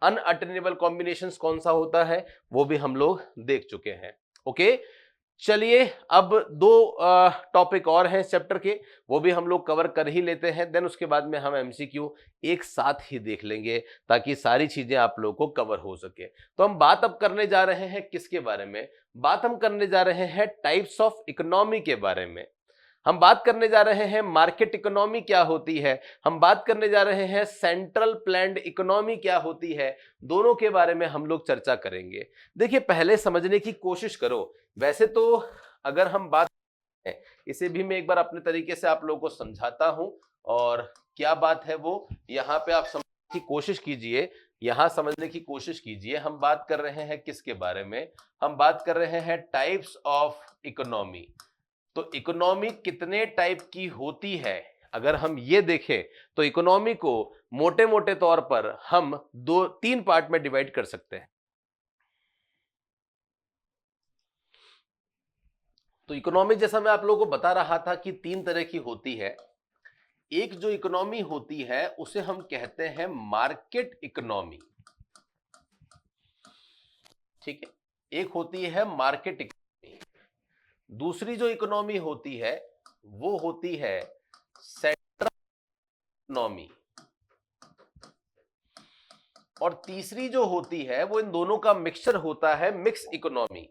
अनअटेनेबल कॉम्बिनेशंस कौन सा होता है वो भी हम लोग देख चुके हैं। ओके, चलिए अब दो टॉपिक और हैं चैप्टर के, वो भी हम लोग कवर कर ही लेते हैं, देन उसके बाद में हम एमसीक्यू एक साथ ही देख लेंगे ताकि सारी चीजें आप लोगों को कवर हो सके। तो हम बात अब करने जा रहे हैं किसके बारे में? बात हम करने जा रहे हैं टाइप्स ऑफ इकोनॉमी के बारे में। हम बात करने जा रहे हैं मार्केट इकोनॉमी क्या होती है, हम बात करने जा रहे हैं सेंट्रल प्लान्ड इकोनॉमी क्या होती है, दोनों के बारे में हम लोग चर्चा करेंगे। देखिए, पहले समझने की कोशिश करो। वैसे तो अगर हम बात करें, इसे भी मैं एक बार अपने तरीके से आप लोगों को समझाता हूं, और क्या बात है वो यहाँ पे आप समझने की कोशिश कीजिए, यहां समझने की कोशिश कीजिए। हम बात कर रहे हैं किसके बारे में? हम बात कर रहे हैं टाइप्स ऑफ इकोनॉमी। तो इकोनॉमी कितने टाइप की होती है, अगर हम ये देखें तो इकोनॉमी को मोटे मोटे तौर पर हम तीन पार्ट में डिवाइड कर सकते हैं। तो इकोनॉमी, जैसा मैं आप लोगों को बता रहा था कि तीन तरह की होती है। एक जो इकोनॉमी होती है उसे हम कहते हैं मार्केट इकोनॉमी, ठीक है, एक होती है मार्केट इकोनॉमी। दूसरी जो इकोनॉमी होती है वो होती है सेंट्रल इकोनॉमी, और तीसरी जो होती है वो इन दोनों का मिक्सचर होता है, मिक्स इकोनॉमी।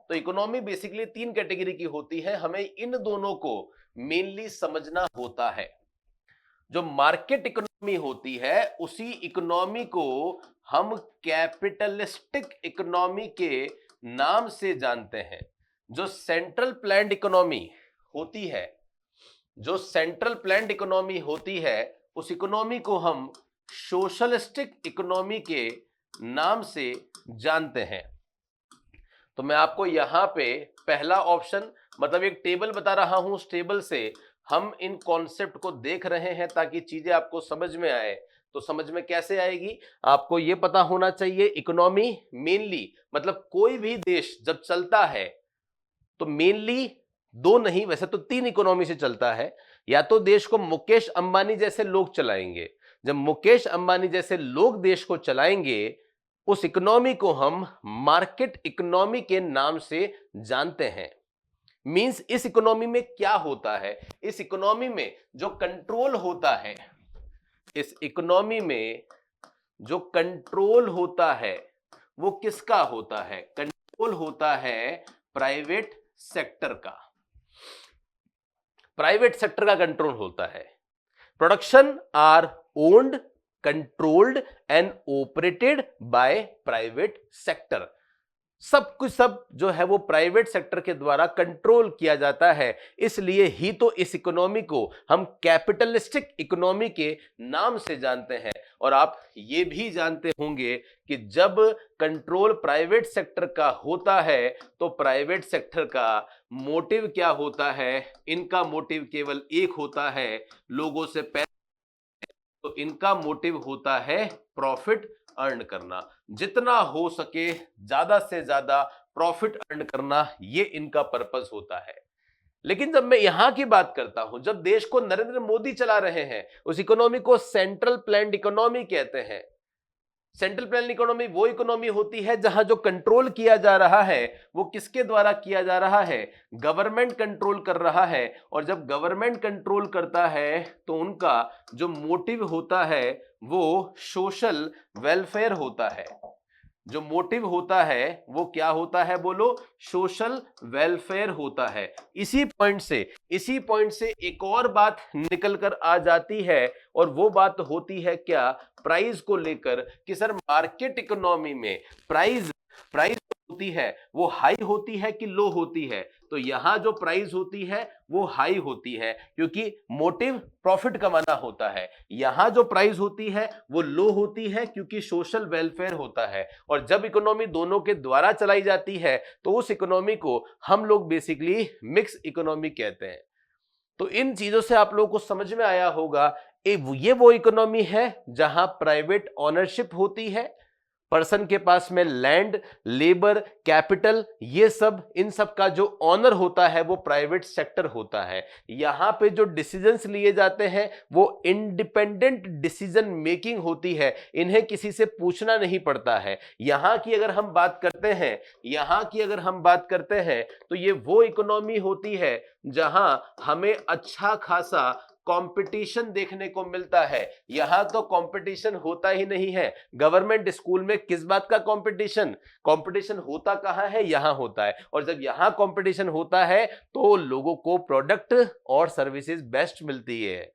तो इकोनॉमी बेसिकली तीन कैटेगरी की होती है, हमें इन दोनों को मेनली समझना होता है। जो मार्केट इकोनॉमी होती है उसी इकोनॉमी को हम कैपिटलिस्टिक इकोनॉमी के नाम से जानते हैं। जो सेंट्रल प्लान्ड इकोनॉमी होती है, जो सेंट्रल प्लान्ड इकोनॉमी होती है, उस इकोनॉमी को हम सोशलिस्टिक इकोनॉमी के नाम से जानते हैं। तो मैं आपको यहां पे पहला ऑप्शन, मतलब एक टेबल बता रहा हूं, उस टेबल से हम इन कॉन्सेप्ट को देख रहे हैं ताकि चीजें आपको समझ में आए। तो समझ में कैसे आएगी, आपको यह पता होना चाहिए इकोनॉमी मेनली, मतलब कोई भी देश जब चलता है तो मेनली दो नहीं, वैसे तो तीन इकोनॉमी से चलता है। या तो देश को मुकेश अंबानी जैसे लोग चलाएंगे, जब मुकेश अंबानी जैसे लोग देश को चलाएंगे उस इकोनॉमी को हम मार्केट इकोनॉमी के नाम से जानते हैं। मींस इस इकोनॉमी में क्या होता है, इस इकोनॉमी में जो कंट्रोल होता है, इस इकोनॉमी में जो कंट्रोल होता है वो किसका होता है? कंट्रोल होता है प्राइवेट सेक्टर का। प्राइवेट सेक्टर का कंट्रोल होता है। Production are owned, controlled and operated by private sector. सब कुछ सब जो है वो प्राइवेट सेक्टर के द्वारा कंट्रोल किया जाता है। इसलिए ही तो इस इकोनॉमी को हम कैपिटलिस्टिक इकोनॉमी के नाम से जानते हैं। और आप ये भी जानते होंगे कि जब कंट्रोल प्राइवेट सेक्टर का होता है तो प्राइवेट सेक्टर का मोटिव क्या होता है? इनका मोटिव केवल एक होता है, लोगों से पैसा। तो इनका मोटिव होता है प्रॉफिट अर्न करना, जितना हो सके ज्यादा से ज्यादा प्रॉफिट अर्न करना, ये इनका पर्पस होता है। लेकिन जब मैं यहां की बात करता हूं, जब देश को नरेंद्र मोदी चला रहे हैं, उस इकोनॉमी को सेंट्रल प्लान्ड इकोनॉमी कहते हैं। सेंट्रल प्लान्ड इकोनॉमी वो इकोनॉमी होती है जहां जो कंट्रोल किया जा रहा है वो किसके द्वारा किया जा रहा है? गवर्नमेंट कंट्रोल कर रहा है। और जब गवर्नमेंट कंट्रोल करता है तो उनका जो मोटिव होता है वो सोशल वेलफेयर होता है। जो मोटिव होता है वो क्या होता है? बोलो, सोशल वेलफेयर होता है। इसी पॉइंट से एक और बात निकल कर आ जाती है, और वो बात होती है क्या? प्राइस को लेकर, कि सर मार्केट इकोनॉमी में प्राइस होती है वो हाई होती है कि लो होती है? तो यहां जो प्राइस होती है वो हाई होती है, क्योंकि मोटिव प्रॉफिट कमाना होता है। यहां जो प्राइस होती है वो लो होती है, क्योंकि सोशल वेलफेयर होता है। और जब इकोनॉमी दोनों के द्वारा चलाई जाती है तो उस इकोनॉमी को हम लोग बेसिकली मिक्स इकोनॉमी कहते हैं। तो इन चीजों से आप लोगों को समझ में आया होगा, ये वो इकोनॉमी है जहां प्राइवेट ओनरशिप होती है, पर्सन के पास में लैंड, लेबर, कैपिटल, ये सब, इन सब का जो ऑनर होता है वो प्राइवेट सेक्टर होता है। यहां पे जो डिसीजंस लिए जाते हैं वो इंडिपेंडेंट डिसीजन मेकिंग होती है, इन्हें किसी से पूछना नहीं पड़ता है। यहां की अगर हम बात करते हैं, तो ये वो इकोनॉमी होती है जहां हमें अच्छा खासा कंपटीशन देखने को मिलता है। यहां तो कंपटीशन होता ही नहीं है। गवर्नमेंट स्कूल में किस बात का कंपटीशन होता कहां है? यहां होता है। और जब यहां कंपटीशन होता है तो लोगों को प्रोडक्ट और सर्विसेज बेस्ट मिलती है।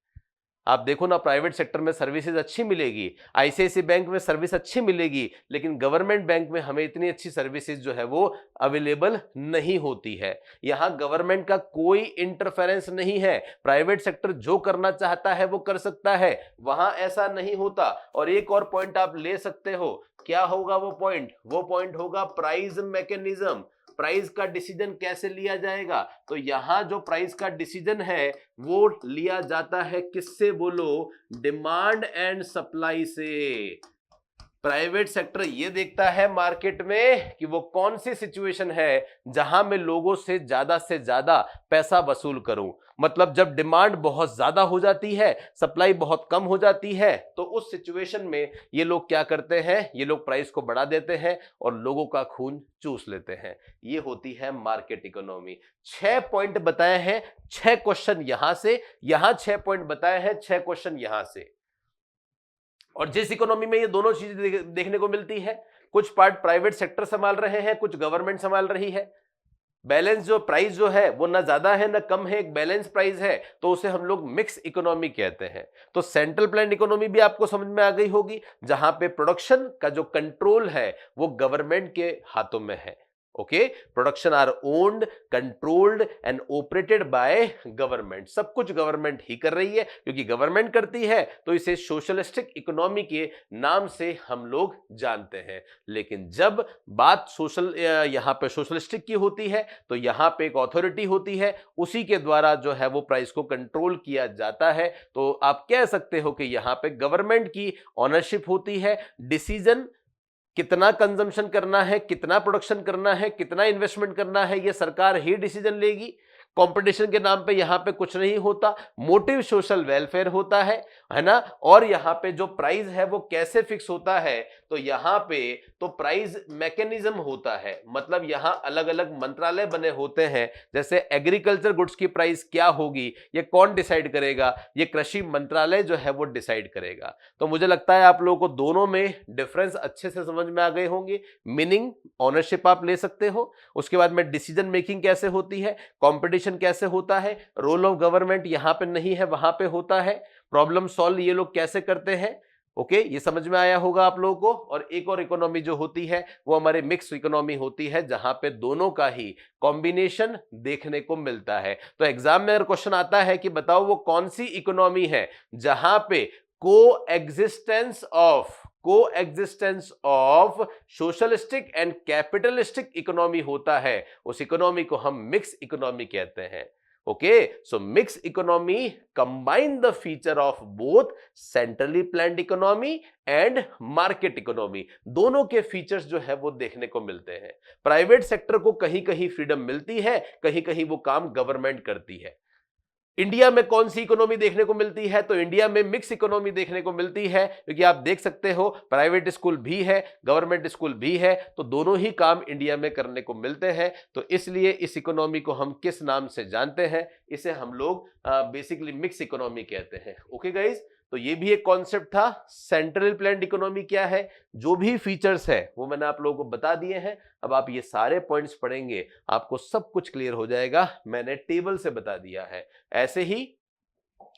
आप देखो ना, प्राइवेट सेक्टर में सर्विसेज अच्छी मिलेगी, आईसीआईसीआई बैंक में सर्विस अच्छी मिलेगी, लेकिन गवर्नमेंट बैंक में हमें इतनी अच्छी सर्विसेज जो है वो अवेलेबल नहीं होती है। यहां गवर्नमेंट का कोई इंटरफेरेंस नहीं है, प्राइवेट सेक्टर जो करना चाहता है वो कर सकता है, वहां ऐसा नहीं होता। और एक और पॉइंट आप ले सकते हो, क्या होगा वो पॉइंट होगा प्राइस मैकेनिज्म। प्राइस का डिसीजन कैसे लिया जाएगा? तो यहां जो प्राइस का डिसीजन है वो लिया जाता है किससे? बोलो, डिमांड एंड सप्लाई से। प्राइवेट सेक्टर ये देखता है मार्केट में कि वो कौन सी सिचुएशन है जहां मैं लोगों से ज्यादा पैसा वसूल करूं। मतलब जब डिमांड बहुत ज्यादा हो जाती है, सप्लाई बहुत कम हो जाती है, तो उस सिचुएशन में ये लोग क्या करते हैं? ये लोग प्राइस को बढ़ा देते हैं और लोगों का खून चूस लेते हैं। ये होती है मार्केट इकोनॉमी। 6 पॉइंट बताए हैं, 6 क्वेश्चन यहां से, यहां 6 पॉइंट बताए हैं, 6 क्वेश्चन यहां से। और जिस इकोनॉमी में ये दोनों चीजें देखने को मिलती है, कुछ पार्ट प्राइवेट सेक्टर संभाल रहे हैं, कुछ गवर्नमेंट संभाल रही है। बैलेंस जो प्राइस जो है वो ना ज्यादा है ना कम है, एक बैलेंस प्राइस है, तो उसे हम लोग मिक्स इकोनॉमी कहते हैं। तो सेंट्रल प्लान इकोनॉमी भी आपको समझ में आ गई होगी, जहां पे प्रोडक्शन का जो कंट्रोल है वो गवर्नमेंट के हाथों में है। Okay, production are owned, controlled and operated by government. सब कुछ गवर्नमेंट ही कर रही है, क्योंकि गवर्नमेंट करती है तो इसे सोशलिस्टिक इकोनॉमी के नाम से हम लोग जानते हैं। लेकिन जब बात यहां पे सोशलिस्टिक की होती है तो यहां पे एक अथॉरिटी होती है, उसी के द्वारा जो है वो प्राइस को कंट्रोल किया जाता है। तो आप कह सकते हो कि यहां पे गवर्नमेंट की ऑनरशिप होती है। डिसीजन कितना कंजम्पशन करना है, कितना प्रोडक्शन करना है, कितना इन्वेस्टमेंट करना है, ये सरकार ही डिसीजन लेगी। कंपटीशन के नाम पे यहां पे कुछ नहीं होता, मोटिव सोशल वेलफेयर होता है ना। और यहां पे जो प्राइस है वो कैसे फिक्स होता है? तो यहां पे तो प्राइस मैकेनिज्म होता है, मतलब यहां अलग अलग मंत्रालय बने होते हैं। जैसे एग्रीकल्चर गुड्स की प्राइस क्या होगी, ये कौन डिसाइड करेगा? ये कृषि मंत्रालय जो है वो डिसाइड करेगा। तो मुझे लगता है आप लोगों को दोनों में डिफरेंस अच्छे से समझ में आ गए होंगे। मीनिंग, ओनरशिप आप ले सकते हो, उसके बाद में डिसीजन मेकिंग कैसे होती है, कंपटीशन कैसे होता है, रोल ऑफ गवर्नमेंट यहां पे नहीं है वहां पे होता है, प्रॉब्लम सॉल्व ये लोग कैसे करते हैं। ओके, ये समझ में आया होगा आप लोगों को। और एक और इकोनॉमी जो होती है वो हमारे मिक्स इकोनॉमी होती है, जहां पे दोनों का ही कॉम्बिनेशन देखने को मिलता है। तो एग्जाम में अगर क्वेश्चन आता है कि बताओ वो कौन सी इकोनॉमी है जहां पे coexistence of socialistic and capitalistic economy होता है, उस इकोनॉमी को हम मिक्स इकोनॉमी कहते हैं। Okay, so mix economy combine the feature of both centrally planned economy and market economy. दोनों के फीचर्स जो है वो देखने को मिलते हैं। प्राइवेट सेक्टर को कहीं कहीं फ्रीडम मिलती है, कहीं कहीं वो काम गवर्नमेंट करती है। इंडिया में कौन सी इकोनॉमी देखने को मिलती है? तो इंडिया में मिक्स इकोनॉमी देखने को मिलती है, क्योंकि आप देख सकते हो प्राइवेट स्कूल भी है, गवर्नमेंट स्कूल भी है, तो दोनों ही काम इंडिया में करने को मिलते हैं। तो इसलिए इस इकोनॉमी को हम किस नाम से जानते हैं? इसे हम लोग बेसिकली मिक्स इकोनॉमी कहते हैं। ओके गाइज, तो ये भी एक कॉन्सेप्ट था। सेंट्रल प्लान्ड इकोनॉमी क्या है, जो भी फीचर्स है वो मैंने आप लोगों को बता दिए हैं। अब आप ये सारे पॉइंट्स पढ़ेंगे, आपको सब कुछ क्लियर हो जाएगा, मैंने टेबल से बता दिया है। ऐसे ही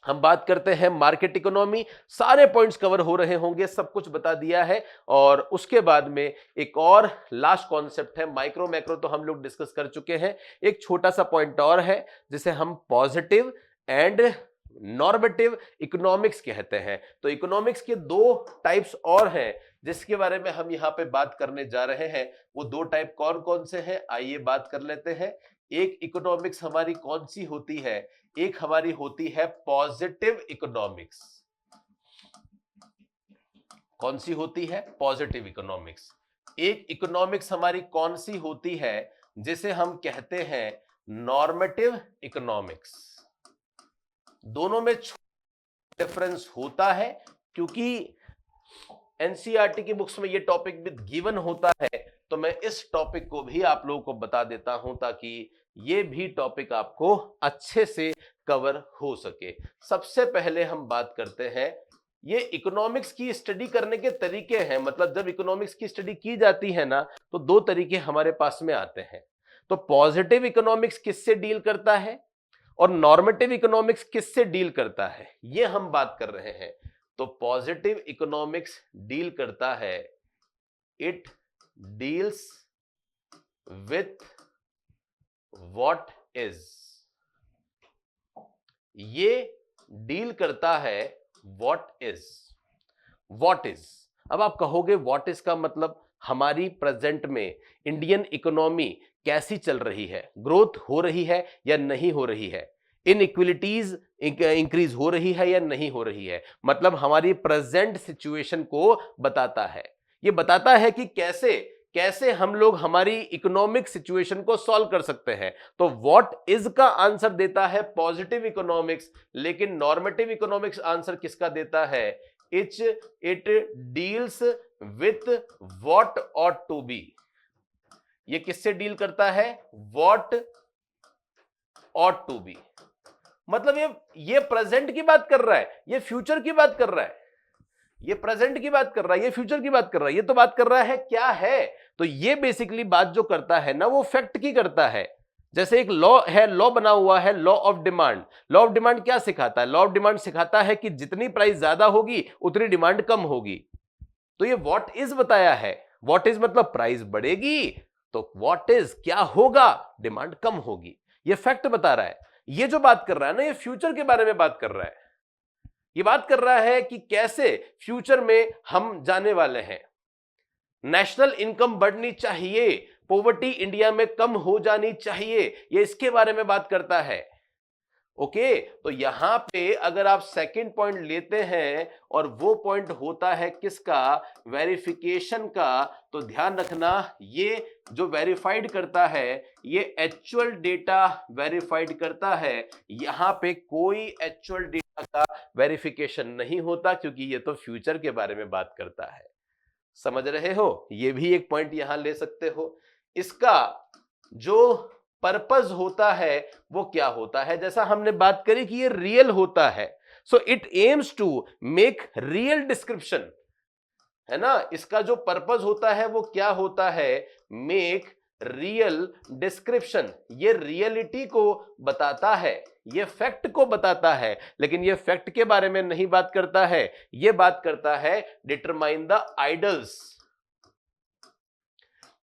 हम बात करते हैं मार्केट इकोनॉमी, सारे पॉइंट्स कवर हो रहे होंगे, सब कुछ बता दिया है। और उसके बाद में एक और लास्ट कॉन्सेप्ट है माइक्रो मैक्रो, तो हम लोग डिस्कस कर चुके हैं। एक छोटा सा पॉइंट और है जिसे हम पॉजिटिव एंड नॉर्मेटिव इकोनॉमिक्स कहते हैं। तो इकोनॉमिक्स के दो टाइप्स और हैं जिसके बारे में हम यहां पे बात करने जा रहे हैं। वो दो टाइप कौन कौन से हैं, आइए बात कर लेते हैं। एक इकोनॉमिक्स हमारी कौन सी होती है, एक हमारी होती है पॉजिटिव इकोनॉमिक्स। कौन सी होती है, पॉजिटिव इकोनॉमिक्स। एक इकोनॉमिक्स हमारी कौन सी होती है जिसे हम कहते हैं नॉर्मेटिव इकोनॉमिक्स। दोनों में डिफरेंस होता है क्योंकि एनसीईआरटी की बुक्स में ये टॉपिक भी गिवन होता है, तो मैं इस टॉपिक को भी आप लोगों को बता देता हूं ताकि ये भी टॉपिक आपको अच्छे से कवर हो सके। सबसे पहले हम बात करते हैं, ये इकोनॉमिक्स की स्टडी करने के तरीके हैं। मतलब जब इकोनॉमिक्स की स्टडी की जाती है ना, तो दो तरीके हमारे पास में आते हैं। तो पॉजिटिव इकोनॉमिक्स किससे डील करता है और नॉर्मेटिव इकोनॉमिक्स किससे डील करता है, ये हम बात कर रहे हैं। तो पॉजिटिव इकोनॉमिक्स डील करता है, it deals with what is. ये डील करता है व्हाट इज। व्हाट इज, अब आप कहोगे व्हाट इज का मतलब हमारी प्रेजेंट में इंडियन इकोनॉमी कैसी चल रही है, ग्रोथ हो रही है या नहीं हो रही है, इनइक्विलिटीज इंक्रीज हो रही है या नहीं हो रही है। मतलब हमारी प्रेजेंट सिचुएशन को बताता है। ये बताता है कि कैसे कैसे हम लोग हमारी इकोनॉमिक सिचुएशन को सॉल्व कर सकते हैं। तो व्हाट इज का आंसर देता है पॉजिटिव इकोनॉमिक्स, लेकिन नॉर्मेटिव इकोनॉमिक्स आंसर किसका देता है, it deals with what ought to be. ये किससे डील करता है, व्हाट ऑट टू बी। मतलब ये प्रेजेंट की बात कर रहा है, ये फ्यूचर की बात कर रहा है, ये प्रेजेंट की बात कर रहा है, ये फ्यूचर की बात कर रहा है। ये तो बात कर रहा है क्या है, तो ये बेसिकली बात जो करता है ना, वो फैक्ट की करता है। जैसे एक लॉ है, लॉ बना हुआ है, law of demand. Law of demand क्या सिखाता है, लॉ ऑफ डिमांड सिखाता है कि जितनी प्राइस ज्यादा होगी उतनी डिमांड कम होगी। तो ये व्हाट इज बताया है, व्हाट इज मतलब प्राइस बढ़ेगी, तो व्हाट इज क्या होगा, डिमांड कम होगी। ये फैक्ट बता रहा है। ये जो बात कर रहा है ना, ये फ्यूचर के बारे में बात कर रहा है। ये बात कर रहा है कि कैसे फ्यूचर में हम जाने वाले हैं। नेशनल इनकम बढ़नी चाहिए, पॉवर्टी इंडिया में कम हो जानी चाहिए, ये इसके बारे में बात करता है। ओके, तो यहां पे अगर आप सेकंड पॉइंट लेते हैं और वो पॉइंट होता है किसका, वेरिफिकेशन का, तो ध्यान रखना ये जो वेरीफाइड करता है ये एक्चुअल डेटा वेरीफाइड करता है। यहां पे कोई एक्चुअल डेटा का वेरिफिकेशन नहीं होता क्योंकि ये तो फ्यूचर के बारे में बात करता है। समझ रहे हो, ये भी एक पॉइंट यहां ले सकते हो। इसका जो पर्पस होता है वो क्या होता है, जैसा हमने बात करी कि ये रियल होता है, so it aims to make real description, है ना। इसका जो पर्पस होता है वो क्या होता है, मेक रियल डिस्क्रिप्शन। ये रियलिटी को बताता है, ये फैक्ट को बताता है, लेकिन ये फैक्ट के बारे में नहीं बात करता है, ये बात करता है डिटरमाइन द आइडल्स।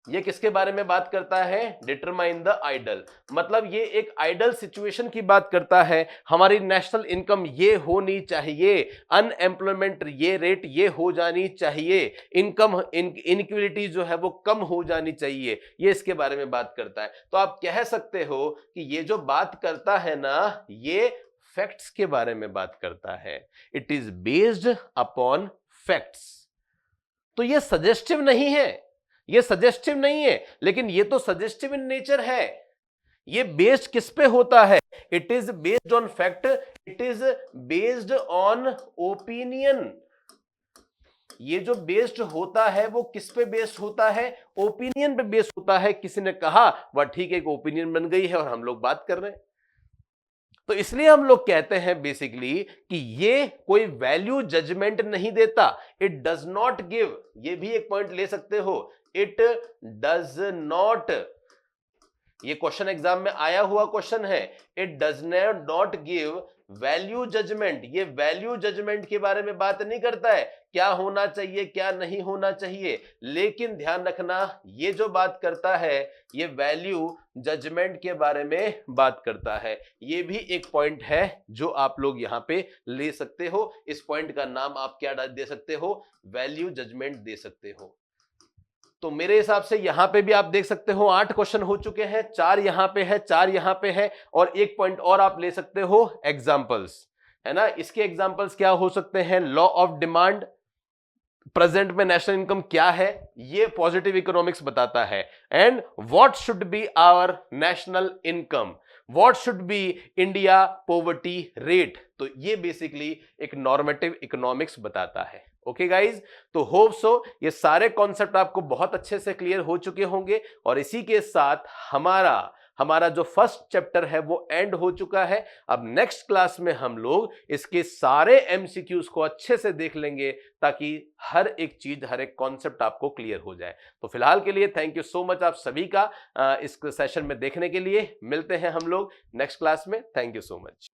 ये किसके बारे में बात करता है, डिटरमाइन द आइडल। मतलब ये एक आइडल सिचुएशन की बात करता है। हमारी नेशनल इनकम ये होनी चाहिए, अनएम्प्लॉयमेंट ये रेट ये हो जानी चाहिए, इनकम इनइक्विलिटी जो है वो कम हो जानी चाहिए, ये इसके बारे में बात करता है। तो आप कह सकते हो कि ये जो बात करता है ना, ये फैक्ट्स के बारे में बात करता है। It is based upon facts. तो ये सजेस्टिव नहीं है, ये सजेस्टिव नहीं है, लेकिन ये तो सजेस्टिव इन नेचर है। ये बेस्ड किस पे होता है, it is based on fact, it is based on opinion. ये जो बेस्ड होता है वो किस पे बेस्ड होता है, ओपिनियन पे बेस्ड होता है। किसी ने कहा वह ठीक है, एक ओपिनियन बन गई है और हम लोग बात कर रहे हैं। तो इसलिए हम लोग कहते हैं बेसिकली कि ये कोई वैल्यू जजमेंट नहीं देता, इट डज नॉट गिव। ये भी एक पॉइंट ले सकते हो, इट डज नॉट, ये क्वेश्चन एग्जाम में आया हुआ क्वेश्चन है, it does not give value judgement, ये वैल्यू जजमेंट के बारे में बात नहीं करता है क्या होना चाहिए क्या नहीं होना चाहिए, लेकिन ध्यान रखना ये जो बात करता है ये वैल्यू जजमेंट के बारे में बात करता है। ये भी एक पॉइंट है जो आप लोग यहां पे ले सकते हो। इस पॉइंट का नाम आप क्या दे सकते हो, वैल्यू जजमेंट दे सकते हो। तो मेरे हिसाब से यहां पे भी आप देख सकते हो 8 क्वेश्चन हो चुके हैं, 4 यहां पे है, 4 यहां पे है, और एक पॉइंट और आप ले सकते हो एग्जांपल्स, है ना। इसके एग्जांपल्स क्या हो सकते हैं, लॉ ऑफ डिमांड, प्रेजेंट में नेशनल इनकम क्या है ये पॉजिटिव इकोनॉमिक्स बताता है, and what should be our national income, what should be India poverty rate, तो ये बेसिकली एक नॉर्मेटिव इकोनॉमिक्स बताता है। ओके गाइज, तो होप सो ये सारे कॉन्सेप्ट आपको बहुत अच्छे से क्लियर हो चुके होंगे, और इसी के साथ हमारा जो फर्स्ट चैप्टर है वो एंड हो चुका है। अब नेक्स्ट क्लास में हम लोग इसके सारे एमसीक्यूज को अच्छे से देख लेंगे ताकि हर एक चीज, हर एक कॉन्सेप्ट आपको क्लियर हो जाए। तो फिलहाल के लिए थैंक यू सो मच आप सभी का इस सेशन में देखने के लिए। मिलते हैं हम लोग नेक्स्ट क्लास में। Thank you so much.